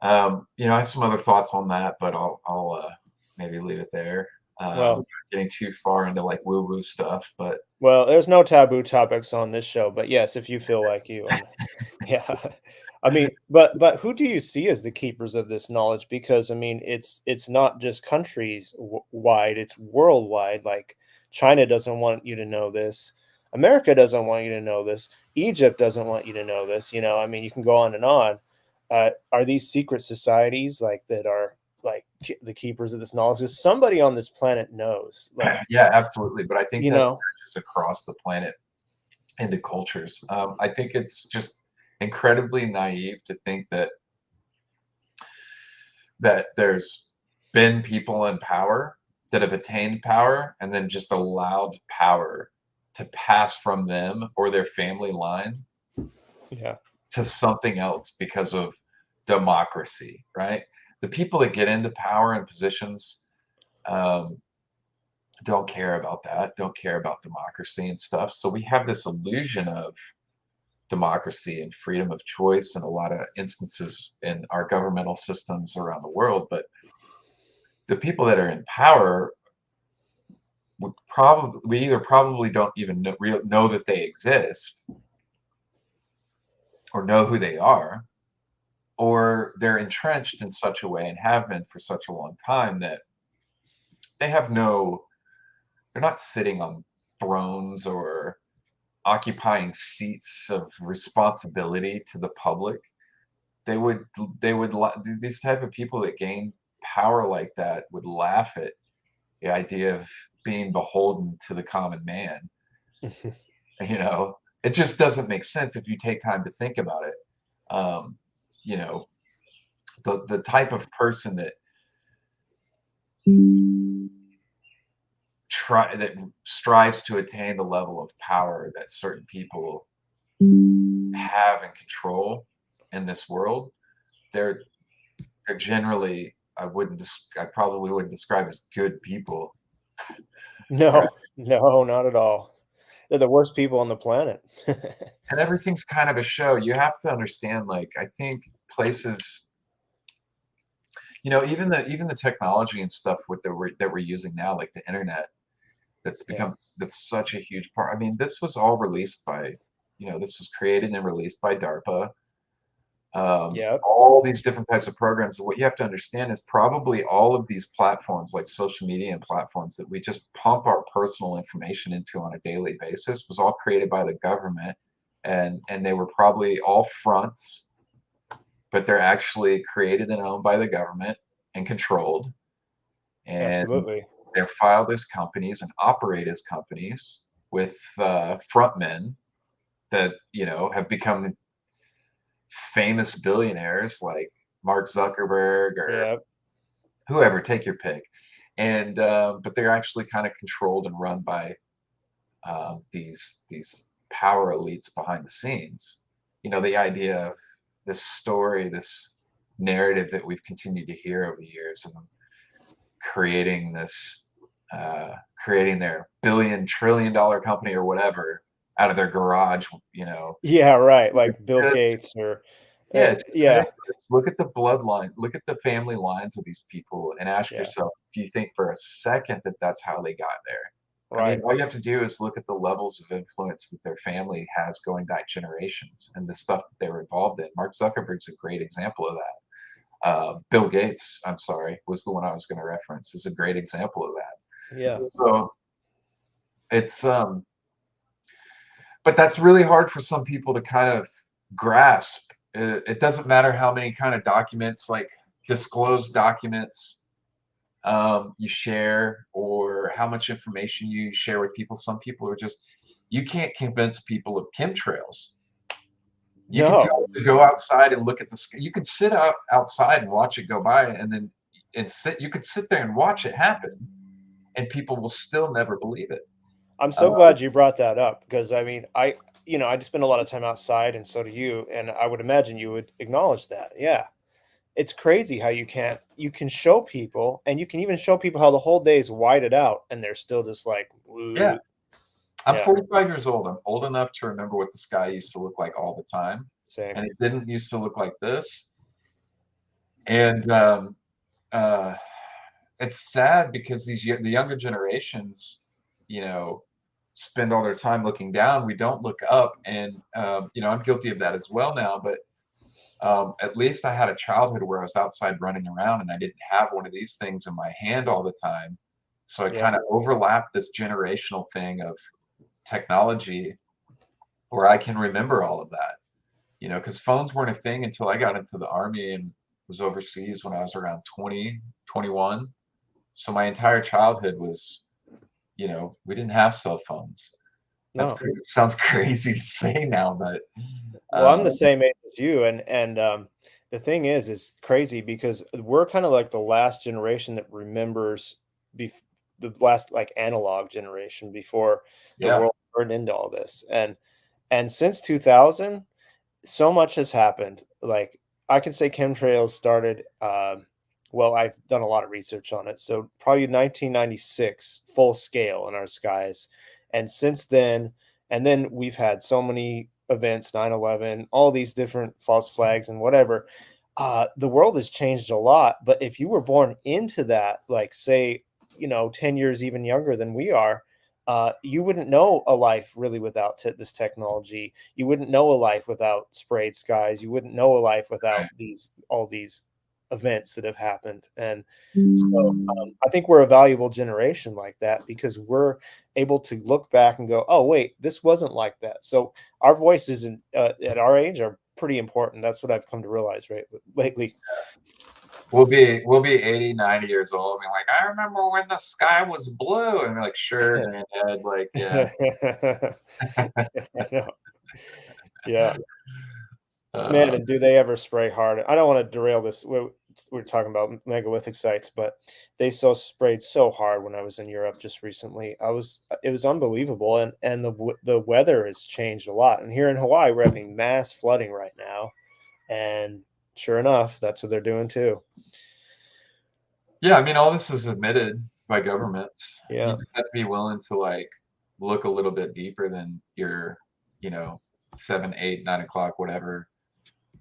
I have some other thoughts on that, but I'll maybe leave it there. Well, Getting too far into like woo woo stuff, but well, there's no taboo topics on this show, but yes, if you feel like you, yeah. I mean, but who do you see as the keepers of this knowledge? Because I mean, it's not just countries wide; it's worldwide. Like China doesn't want you to know this. America doesn't want you to know this. Egypt doesn't want you to know this. You know, I mean, you can go on and on. Are these secret societies like that are like the keepers of this knowledge? Because somebody on this planet knows. Like, yeah, absolutely. But I think you that know, matches across the planet into cultures. I think it's just incredibly naive to think that there's been people in power that have attained power and then just allowed power to pass from them or their family line Yeah. to something else because of democracy, right? The people that get into power and positions um, don't care about that, don't care about democracy and stuff. So we have this illusion of democracy and freedom of choice in a lot of instances in our governmental systems around the world. But the people that are in power we either probably don't even know that they exist or know who they are, or they're entrenched in such a way and have been for such a long time that they have no they're not sitting on thrones or occupying seats of responsibility to the public. They would these type of people that gain power like that would laugh at the idea of being beholden to the common man. You know, it just doesn't make sense if you take time to think about it. Um, you know, the type of person that that strives to attain the level of power that certain people have and control in this world, they're generally I probably wouldn't describe as good people. Right. No, no, not at all. They're the worst people on the planet. And everything's kind of a show. You have to understand, like, I think places, even the technology and stuff that we're using now, like the internet, Yeah. that's such a huge part. I mean, this was all released by, this was created and released by DARPA. Yep. All these different types of programs. And what you have to understand is probably all of these platforms, like social media and platforms that we just pump our personal information into on a daily basis, was all created by the government, and they were probably all fronts, but they're actually created and owned by the government and controlled, and Absolutely. they're filed as companies and operate as companies with front men that have become famous billionaires like Mark Zuckerberg or Yep. whoever, take your pick. And but they're actually kind of controlled and run by these power elites behind the scenes. The idea of this story, this narrative that we've continued to hear over the years, and creating this, creating their billion-trillion-dollar company or whatever out of their garage. Yeah, right, It's like Bill just Gates or Yeah, it's just yeah, ridiculous. Look at the bloodline, look at the family lines of these people and ask yeah, yourself, do you think for a second that that's how they got there? I mean, right. all you have to do is look at the levels of influence that their family has going back generations and the stuff that they were involved in. Mark Zuckerberg's a great example of that. Bill Gates, I'm sorry, was the one I was going to reference, is a great example of that. Yeah. So it's, but that's really hard for some people to kind of grasp. It doesn't matter how many kind of documents, like disclosed documents, you share, or how much information you share with people. Some people are just, you can't convince people of chemtrails. You can tell No. them to go outside and look at the sky. You can sit outside and watch it go by, you could sit there and watch it happen, and people will still never believe it. I'm Uh, so glad you brought that up because I mean, I just spend a lot of time outside and so do you, and I would imagine you would acknowledge that. Yeah. It's crazy how you can show people and you can even show people how the whole day is whited out and they're still just like, yeah, "Woo." I'm Yeah, 45 years old. I'm old enough to remember what the sky used to look like all the time, same. and it didn't used to look like this. And uh, it's sad because the younger generations, you know, spend all their time looking down. We don't look up, and I'm guilty of that as well now. But at least I had a childhood where I was outside running around, and I didn't have one of these things in my hand all the time. So I Yep. kind of overlapped this generational thing of technology where I can remember all of that. Because phones weren't a thing until I got into the army and was overseas when I was around 20, 21. So my entire childhood was, we didn't have cell phones. No. It sounds crazy to say now, but Well, I'm the um, same age as you, and the thing is crazy because we're kind of like the last generation that remembers bef the last, like, analog generation before the yeah, world were into all this. And since 2000, so much has happened. Like, I can say chemtrails started, well, I've done a lot of research on it. So probably 1996, full scale in our skies. And since then, and then we've had so many events, 9/11, all these different false flags and whatever. The world has changed a lot. But if you were born into that, like, say, 10 years even younger than we are, you wouldn't know a life really without this technology. You wouldn't know a life without sprayed skies. You wouldn't know a life without Right. all these events that have happened. And so I think we're a valuable generation like that because we're able to look back and go, "Oh, wait, this wasn't like that." So our voices at our age are pretty important. That's what I've come to realize lately. We'll be 80, 90 years old, and like, I remember when the sky was blue, and we're like, sure, granddad, like, yeah. I know. Yeah. Man, Uh, and do they ever spray hard? I don't want to derail this. We're talking about megalithic sites, but they sprayed so hard when I was in Europe just recently. It was unbelievable, and the weather has changed a lot. And here in Hawaii, we're having mass flooding right now, and sure enough, that's what they're doing too. yeah, I mean, all this is admitted by governments. You Yeah, just have to be willing to like look a little bit deeper than your, you know, 7, 8, 9 o'clock, whatever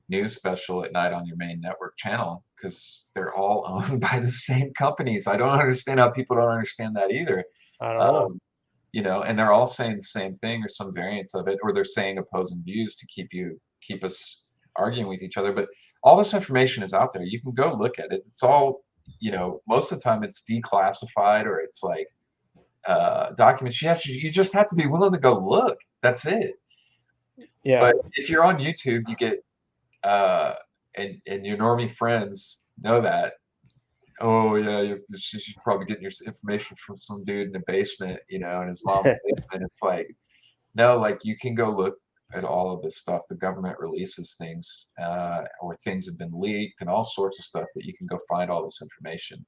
news special at night on your main network channel, because they're all owned by the same companies. I don't understand how people don't understand that either. I don't know. Um, and they're all saying the same thing or some variants of it, or they're saying opposing views to keep us arguing with each other. But all this information is out there. You can go look at it. It's all, most of the time it's declassified or it's like documents. Yes, you just have to be willing to go look. That's it. Yeah, But if you're on YouTube, you get uh, and your normie friends know that. Oh yeah, she's probably getting your information from some dude in the basement, in his mom's basement. It's like, no, like you can go look at all of this stuff. The government releases things, or things have been leaked, and all sorts of stuff that you can go find all this information.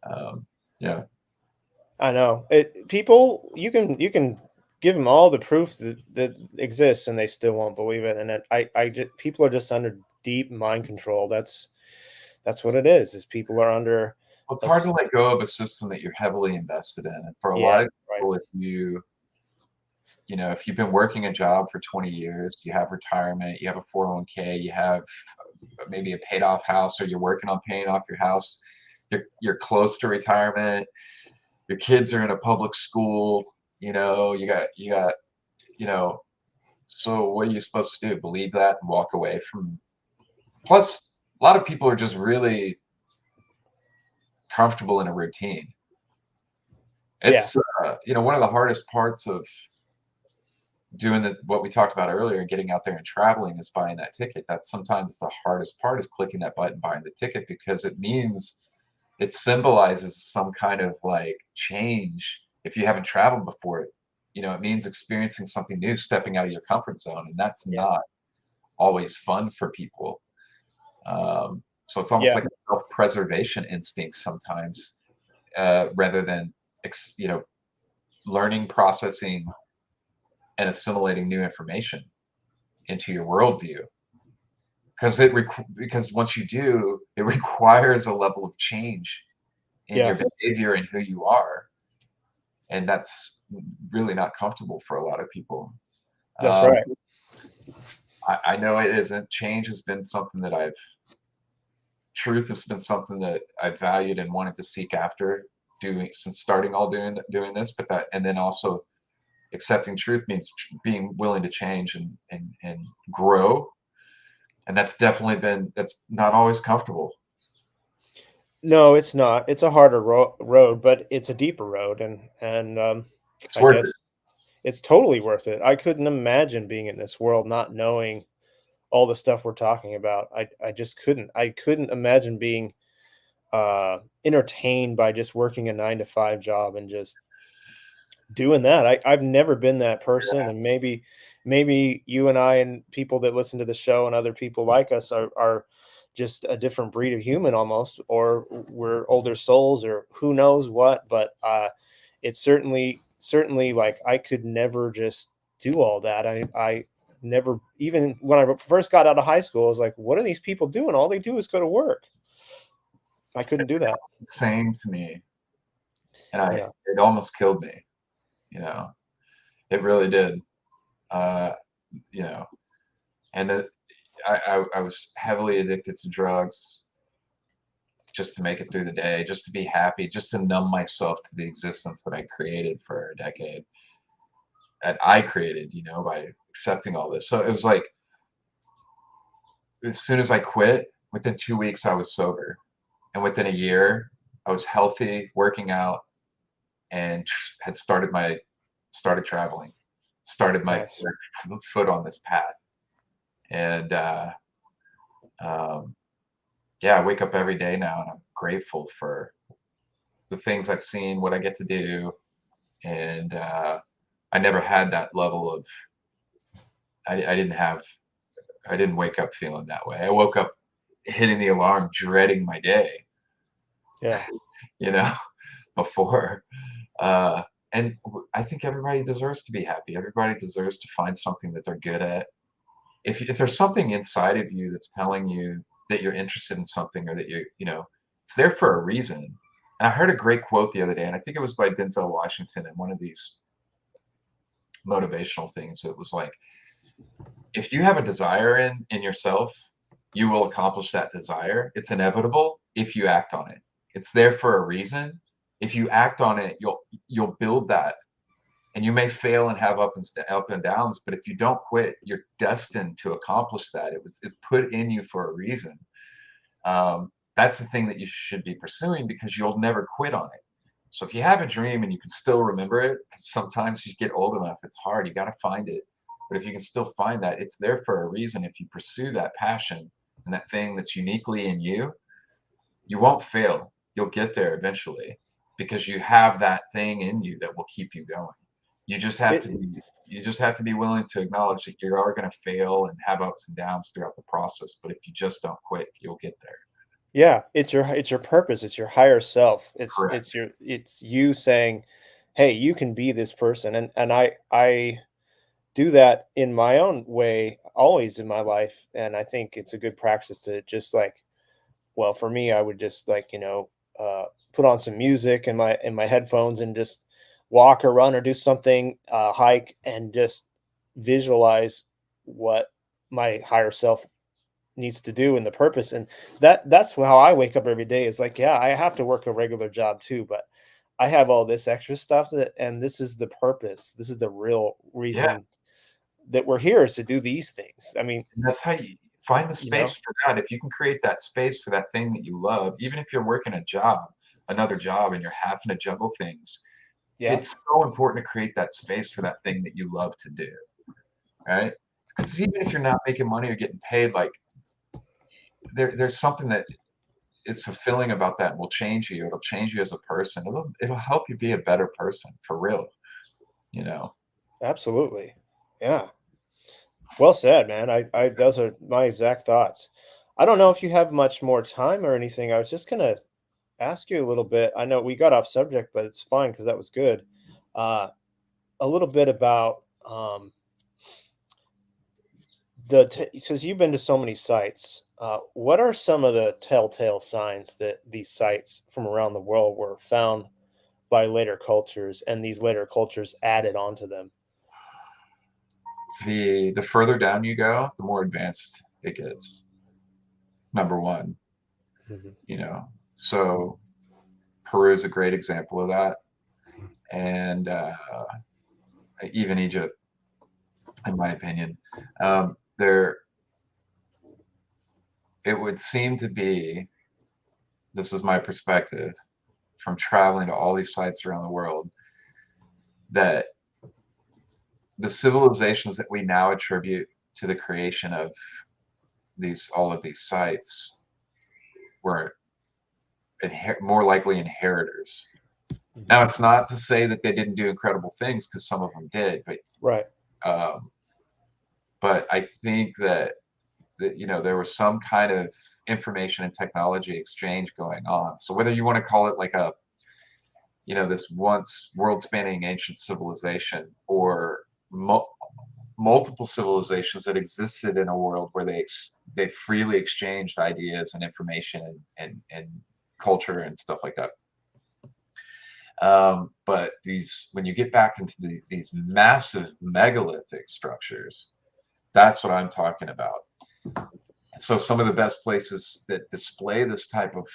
Um, yeah, I know. People, you can give them all the proof that exists, and they still won't believe it. And people are just under deep mind control. That's what it is. Is people are under well, it's a hard to let go of a system that you're heavily invested in, and for a yeah, lot of right. people, if you've been working a job for 20 years, you have retirement, you have a 401k, you have maybe a paid off house, or you're working on paying off your house, you're close to retirement, your kids are in a public school, you got, you know, so what are you supposed to do? Believe that and walk away from. Plus, a lot of people are just really comfortable in a routine. Yeah, It's one of the hardest parts of doing what we talked about earlier, getting out there and traveling, is buying that ticket. That's sometimes the hardest part, is clicking that button, buying the ticket, because it symbolizes some kind of like change. If you haven't traveled before, it means experiencing something new, stepping out of your comfort zone, and that's yeah, not always fun for people. So it's almost yeah. like a self-preservation instinct sometimes, rather than learning, processing, and assimilating new information into your worldview. Because once you do, it requires a level of change in your Yes, behavior and who you are, and that's really not comfortable for a lot of people. that's Um, right. I know it isn't. Change has been something that truth has been something that I've valued and wanted to seek after doing since starting doing this. And then also accepting truth means being willing to change and grow, and that's not always comfortable. No, it's not. It's a harder road, but it's a deeper road, and It's I worth it. guess it's totally worth it. I couldn't imagine being in this world not knowing all the stuff we're talking about. I just couldn't. I couldn't imagine being entertained by just working a 9 to 5 job and just doing that. I've never been that person, and maybe you and I and people that listen to the show and other people like us are just a different breed of human almost, or we're older souls, or who knows what. But it certainly certainly like I could never just do all that. I never, even when I first got out of high school, I was like, what are these people doing? All they do is go to work. I couldn't do that. Insane to me, and Yeah. it almost killed me. You know, it really did. Uh, you know, and I was heavily addicted to drugs just to make it through the day, just to be happy, just to numb myself to the existence that I created for a decade, that I created, you know, by accepting all this. So it was like, as soon as I quit, within 2 weeks, I was sober. And within a year, I was healthy, working out, and had started traveling, started my Nice. foot on this path. And um, yeah, I wake up every day now and I'm grateful for the things I've seen, what I get to do. And I never had that level of, I didn't have, I didn't wake up feeling that way. I woke up hitting the alarm, dreading my day, Yeah. you know, before. Uh, and I think everybody deserves to be happy. Everybody deserves to find something that they're good at. If there's something inside of you that's telling you that you're interested in something, or that you know, it's there for a reason. And I heard a great quote the other day, and I think it was by Denzel Washington in one of these motivational things. It was like, if you have a desire in yourself, you will accomplish that desire. It's inevitable if you act on it. It's there for a reason. If you act on it, you'll build that, and you may fail and have up and downs, but if you don't quit, you're destined to accomplish that. It's put in you for a reason. That's the thing that you should be pursuing, because you'll never quit on it. So if you have a dream and you can still remember it, sometimes you get old enough, it's hard. You got to find it. But if you can still find that, it's there for a reason. If you pursue that passion and that thing that's uniquely in you, you won't fail. You'll get there eventually, because you have that thing in you that will keep you going. You just have to It, be you just have to be willing to acknowledge that you are going to fail and have ups and downs throughout the process. But if you just don't quit, you'll get there. yeah, it's your purpose, it's your higher self. It's Correct. your it's you saying, "Hey, you can be this person." And I do that in my own way always in my life, and I think it's a good practice to just like, well, for me, I would just like, put on some music in my headphones and just walk or run or do something, hike, and just visualize what my higher self needs to do and the purpose. And that's how I wake up every day is like, yeah, I have to work a regular job too, but I have all this extra stuff that, and this is the purpose. This is the real Yeah. reason that we're here, is to do these things. I mean, And that's how you find the you space know, for that. If you can create that space for that thing that you love, even if you're working another job, and you're having to juggle things, yeah, it's so important to create that space for that thing that you love to do, right? Because even if you're not making money or getting paid, like, there's something that is fulfilling about that and will change you. It'll change you as a person. It'll help you be a better person for real, you know. absolutely. Yeah. Well said, man. I those are my exact thoughts. I don't know if you have much more time or anything. I was just gonna ask you a little bit. I know we got off subject, but it's fine because that was good. Uh, a little bit about since you've been to so many sites. What are some of the telltale signs that these sites from around the world were found by later cultures, and these later cultures added onto them? The further down you go, the more advanced it gets. Number one, Mhm. you know. So Peru is a great example of that, and even Egypt, in my opinion. There, it would seem to be. This is my perspective from traveling to all these sites around the world, that the civilizations that we now attribute to the creation of all of these sites were more likely inheritors. Mhm. Now, it's not to say that they didn't do incredible things, because some of them did, Right. um, but I think that you know, there was some kind of information and technology exchange going on. So whether you want to call it like this once world-spanning ancient civilization, or multiple civilizations that existed in a world where they freely exchanged ideas and information and culture and stuff like that. But when you get back into these massive megalithic structures, that's what I'm talking about. So some of the best places that display this type of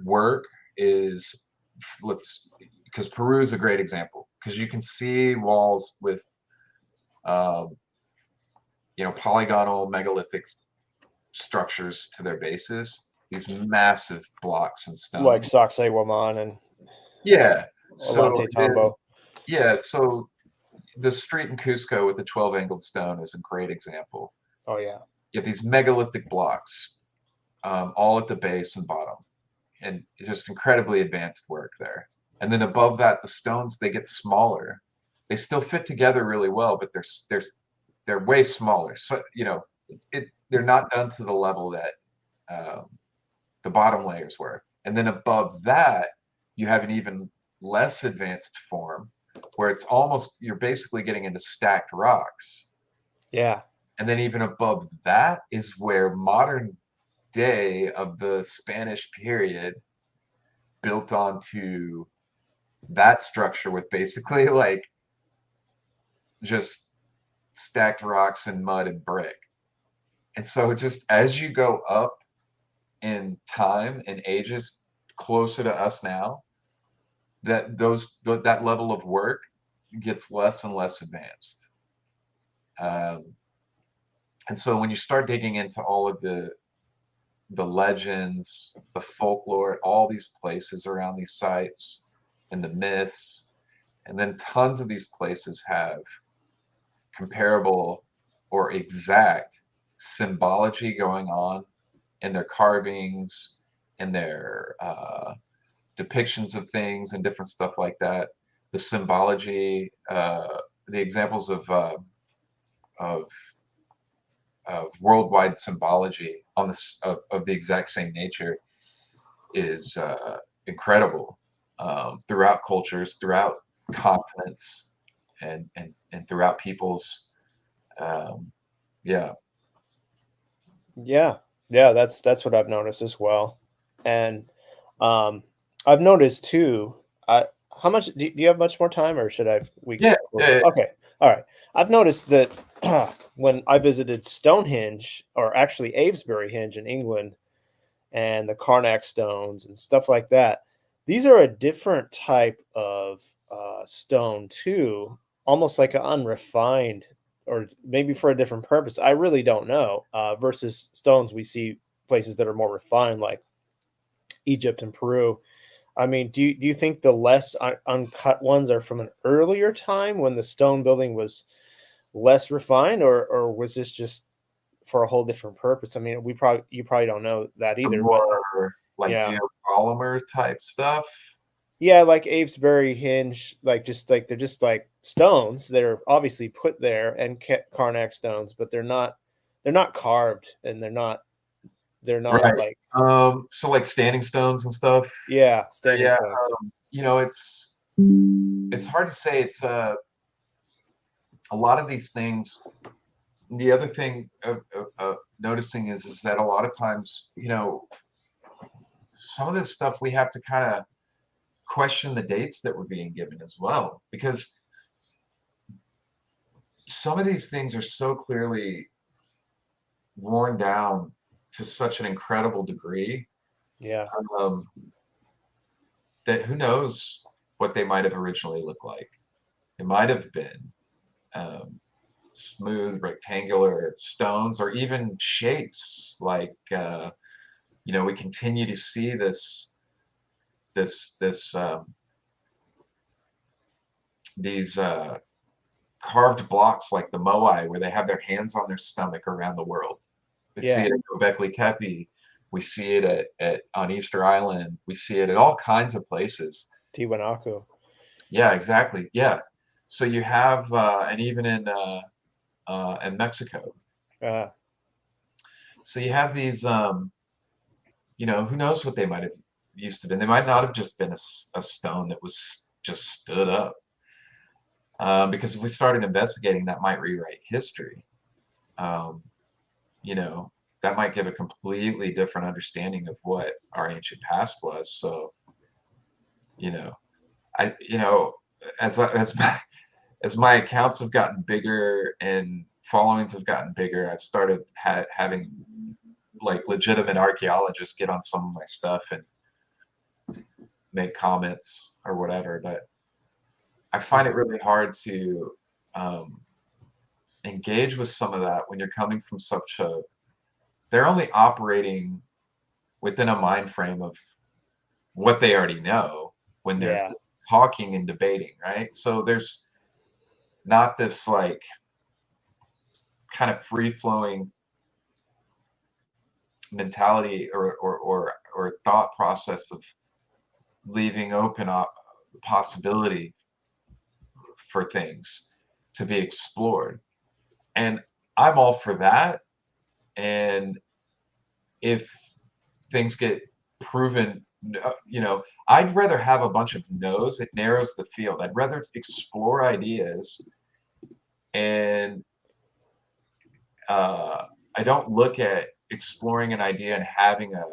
work is, because Peru is a great example, because you can see walls with polygonal megalithic structures to their bases, these massive blocks and stone, like Sacsayhuaman and yeah. So Ollantaytambo. yeah, so the street in Cusco with the 12 angled stone is a great example. Oh yeah. You have these megalithic blocks, all at the base and bottom, and just incredibly advanced work there. And then above that, the stones, they get smaller. They still fit together really well, but they're way smaller. So they're not done to the level that the bottom layers were. And then above that, you have an even less advanced form where you're basically getting into stacked rocks. Yeah. And then even above that is where modern day of the Spanish period built onto that structure with basically like just stacked rocks and mud and brick. And so just as you go up in time and ages closer to us now, that level of work gets less and less advanced. And so when you start digging into all of the legends, the folklore, all these places around these sites, and the myths, and then tons of these places have comparable or exact symbology going on in their carvings and their depictions of things and different stuff like that. The symbology, the examples of worldwide symbology on this of the exact same nature is incredible, throughout cultures, throughout continents, and throughout peoples. Yeah. That's what I've noticed as well. And I've noticed too, how much do you have much more time, or should Yeah. okay, all right. I've noticed that when I visited Stonehenge, or actually Avesbury Henge in England, and the Karnak stones and stuff like that, these are a different type of stone too, almost like an unrefined, or maybe for a different purpose. I really don't know. Versus stones we see places that are more refined, like Egypt and Peru. I mean, do you think the less uncut ones are from an earlier time when the stone building was less refined, or was this just for a whole different purpose? I mean, you probably don't know that The either, but more like yeah, geopolymer type stuff. yeah, like Avesbury Hinge, like just like they're just like stones that are obviously put there, and Karnak stones, but they're not carved, and they're not Right. like, So like standing stones and stuff. yeah, standing Yeah. stones. It's hard to say. It's a lot of these things. The other thing of noticing is that a lot of times, some of this stuff we have to kind of question the dates that were being given as well, because some of these things are so clearly worn down to such an incredible degree, Yeah, um, that who knows what they might have originally looked like. It might have been um, smooth rectangular stones, or even shapes like we continue to see this these carved blocks like the Moai, where they have their hands on their stomach around the world. We see yeah, it at Göbekli Tepe. We see it on Easter Island. We see it at all kinds of places. Tiwanaku. Yeah, exactly. Yeah. So you have, and even in Mexico. Uh, So you have these, who knows what they might have. used to be. They might not have just been a stone that was just stood up. Because if we started investigating, that might rewrite history. Um, you know, that might give a completely different understanding of what our ancient past was. So, you know, you know, as my accounts have gotten bigger and followings have gotten bigger, I've started having like legitimate archaeologists get on some of my stuff and make comments or whatever. But I find it really hard to um, engage with some of that when you're coming from such a, they're only operating within a mind frame of what they already know when they're Yeah. talking and debating, right? So there's not this like kind of free flowing mentality or thought process of leaving open possibility for things to be explored. And I'm all for that. And if things get proven, I'd rather have a bunch of no's. It narrows the field. I'd rather explore ideas, and I don't look at exploring an idea and having a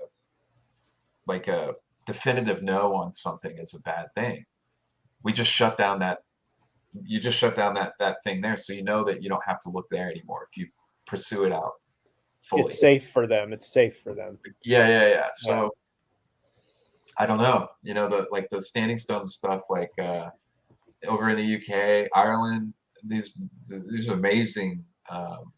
definitive no on something as a bad thing. We just shut down that you just shut down that thing there, so you know that you don't have to look there anymore if you pursue it out fully. It's safe for them. It's safe for them. Yeah. So I don't know, the standing stones stuff, like over in the UK, Ireland, these amazing.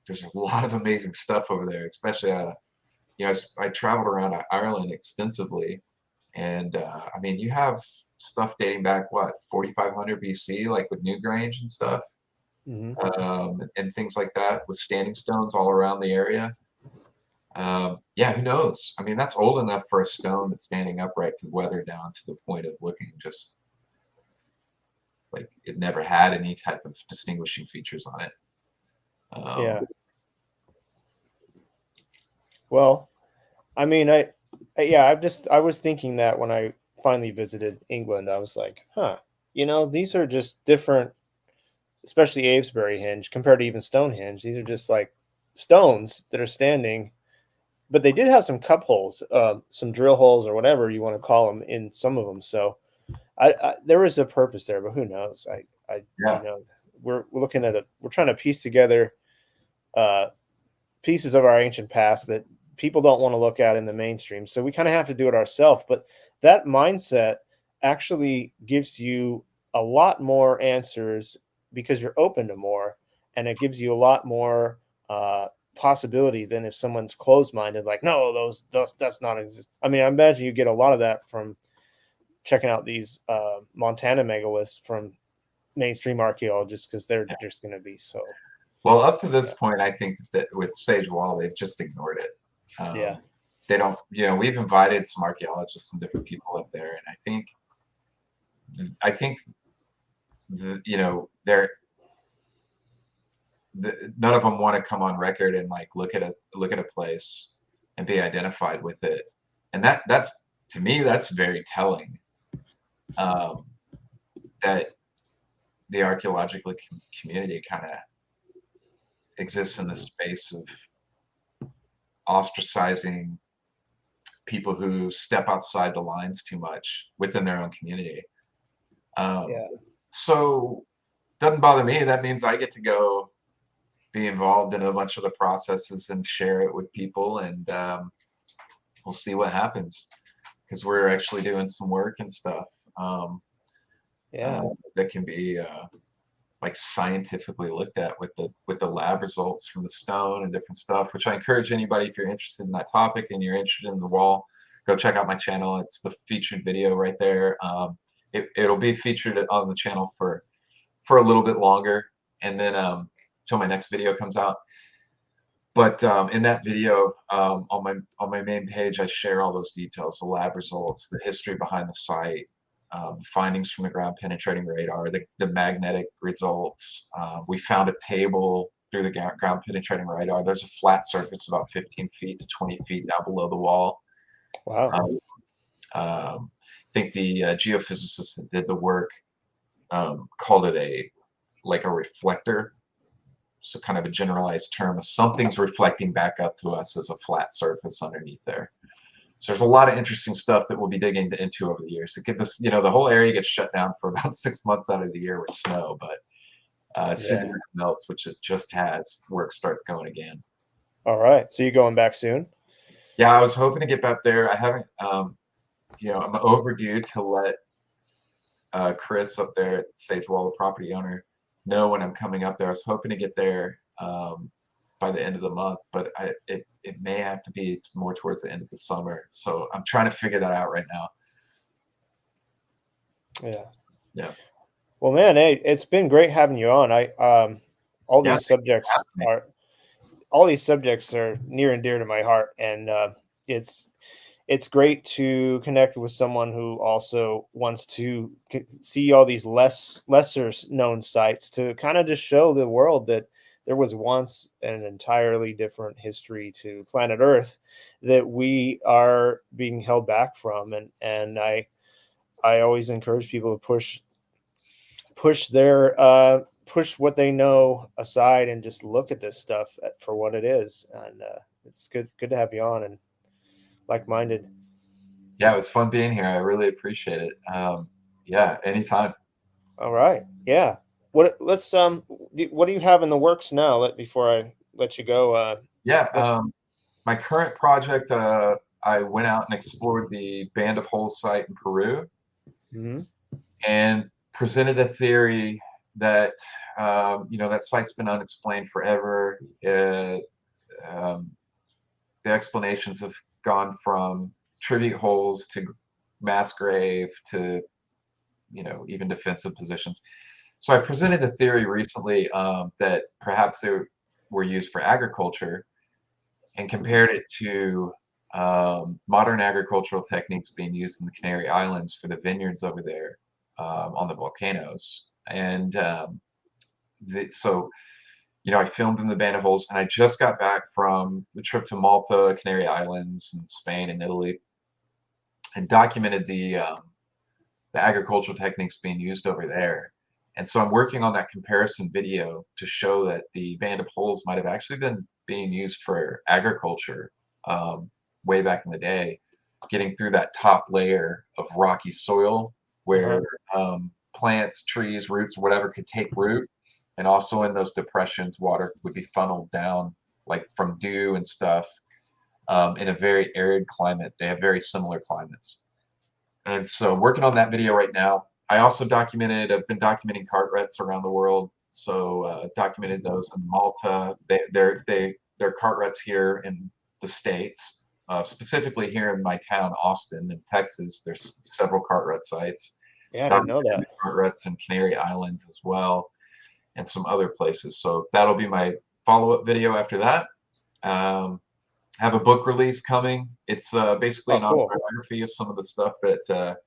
There's a lot of amazing stuff over there, especially I traveled around Ireland extensively, and I mean, you have stuff dating back 4500 BC, like with Newgrange and stuff, and things like that, with standing stones all around the area. Yeah, who knows? I mean, that's old enough for a stone that's standing upright to weather down to the point of looking just like it never had any type of distinguishing features on it. Yeah. Well, I mean, I was thinking that when I finally visited England, I was like, huh, these are just different, especially Avesbury Henge compared to even Stonehenge. These are just like stones that are standing, but they did have some cup holes, some drill holes or whatever you want to call them in some of them. So there is a purpose there, but who knows? Yeah. We're looking at we're trying to piece together pieces of our ancient past that people don't want to look at in the mainstream. So we kind of have to do it ourselves. But that mindset actually gives you a lot more answers because you're open to more, and it gives you a lot more possibility than if someone's closed-minded, like, no, those that's not exist. I mean, I imagine you get a lot of that from checking out these Montana megaliths from mainstream archaeologists, because they're just going to be so. Well, up to this point, I think that with Sage Wall, they've just ignored it. Yeah. They don't, we've invited some archaeologists and different people up there, and I think they're none of them want to come on record and like look at a place and be identified with it, and that's to me, that's very telling. That the archaeological community kind of exists in the space of ostracizing people who step outside the lines too much within their own community. So doesn't bother me. That means I get to go be involved in a bunch of the processes and share it with people, and we'll see what happens, because we're actually doing some work and stuff that can be like scientifically looked at with the lab results from the stone and different stuff, which I encourage anybody, if you're interested in that topic and you're interested in the wall, go check out my channel. It's the featured video right there. It'll be featured on the channel for a little bit longer, and then till my next video comes out. But in that video, on my main page, I share all those details: the lab results, the history behind the site, findings from the ground penetrating radar, the magnetic results. We found a table through the ground penetrating radar. There's a flat surface about 15 feet to 20 feet down below the wall. Wow. I think the geophysicists that did the work called it a reflector. So kind of a generalized term of something's reflecting back up to us as a flat surface underneath there. So there's a lot of interesting stuff that we'll be digging into over the years to get this, the whole area gets shut down for about 6 months out of the year with snow, but as soon as it melts, which it just has, work starts going again. All right. So you going back soon? Yeah, I was hoping to get back there. I haven't, I'm overdue to let Chris up there at Sage Wall, the property owner, know when I'm coming up there. I was hoping to get there by the end of the month, but it may have to be more towards the end of the summer. So I'm trying to figure that out right now. Yeah. Yeah. Well, man, hey, it's been great having you on. All these subjects are near and dear to my heart, and it's great to connect with someone who also wants to see all these lesser known sites to kind of just show the world that there was once an entirely different history to planet Earth that we are being held back from, and I always encourage people to push what they know aside and just look at this stuff for what it is. And it's good to have you on and like-minded. Yeah, it was fun being here. I really appreciate it. Yeah, anytime. All right. Yeah. What do you have in the works now? Before I let you go. Yeah, my current project, I went out and explored the Band of Holes site in Peru. Mm-hmm. And presented a theory that that site's been unexplained forever. The explanations have gone from tribute holes to mass grave to even defensive positions. So I presented a theory recently that perhaps they were used for agriculture, and compared it to modern agricultural techniques being used in the Canary Islands for the vineyards over there on the volcanoes. And so, I filmed in the Band of Holes, and I just got back from the trip to Malta, Canary Islands, and Spain and Italy, and documented the agricultural techniques being used over there. And so I'm working on that comparison video to show that the Band of Holes might have actually been being used for agriculture way back in the day, getting through that top layer of rocky soil where plants, trees, roots, whatever could take root. And also in those depressions, water would be funneled down like from dew and stuff in a very arid climate. They have very similar climates. And so working on that video right now. I also I've been documenting cartwrights around the world. So documented those in Malta. They're cartwrights here in the States, specifically here in my town, Austin, in Texas. There's several cartwright sites. Yeah, I didn't know that. Cartwrights in Canary Islands as well, and some other places. So that'll be my follow-up video after that. Have a book release coming. It's basically an autobiography of some of the stuff that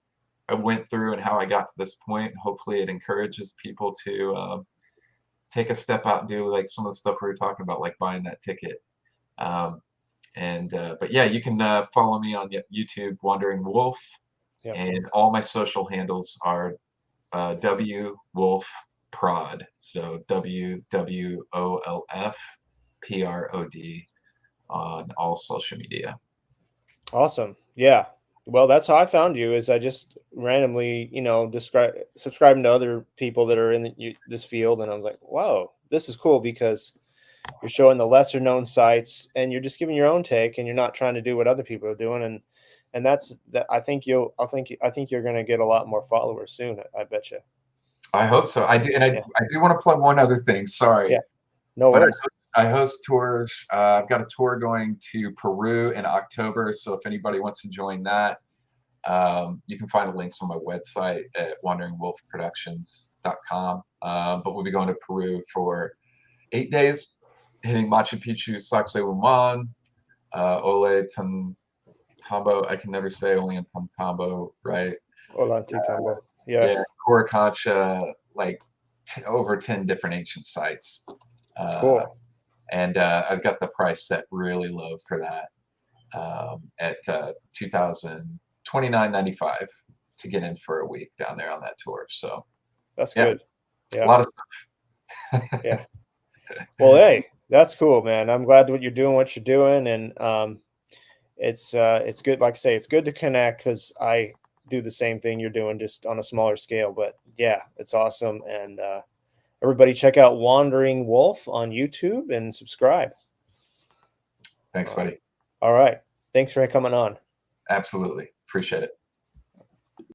I went through and how I got to this point. Hopefully it encourages people to take a step out and do like some of the stuff we were talking about, like buying that ticket. But yeah, you can follow me on YouTube, Wandering Wolf, and all my social handles are W Wolf Prod. So WWOLFPROD on all social media. Awesome. Yeah. Well, that's how I found you. Is I just randomly, subscribing to other people that are in this field, and I was like, "Wow, this is cool," because you're showing the lesser known sites, and you're just giving your own take, and you're not trying to do what other people are doing, and that's that. I think you're going to get a lot more followers soon. I bet you. I hope so. I do, and I do want to plug one other thing. Sorry. Yeah. No worries. I host tours. I've got a tour going to Peru in October. So if anybody wants to join that, you can find the links on my website at wanderingwolfproductions.com. But we'll be going to Peru for 8 days, hitting Machu Picchu, Sacsayhuaman, Ollantaytambo. I can never say Ollantaytambo, right? Ollantaytambo. Yeah. Coricancha, like over 10 different ancient sites. Cool. And I've got the price set really low for that at $2,000 $29.95 to get in for a week down there on that tour. So That's yeah, good. a Yeah. lot of stuff. Yeah. Well, hey, that's cool, man. I'm glad what you're doing, and it's good. Like I say, it's good to connect because I do the same thing you're doing, just on a smaller scale. But yeah, it's awesome, and everybody check out Wandering Wolf on YouTube and subscribe. Thanks, buddy. All right, thanks for coming on. Absolutely. Appreciate it.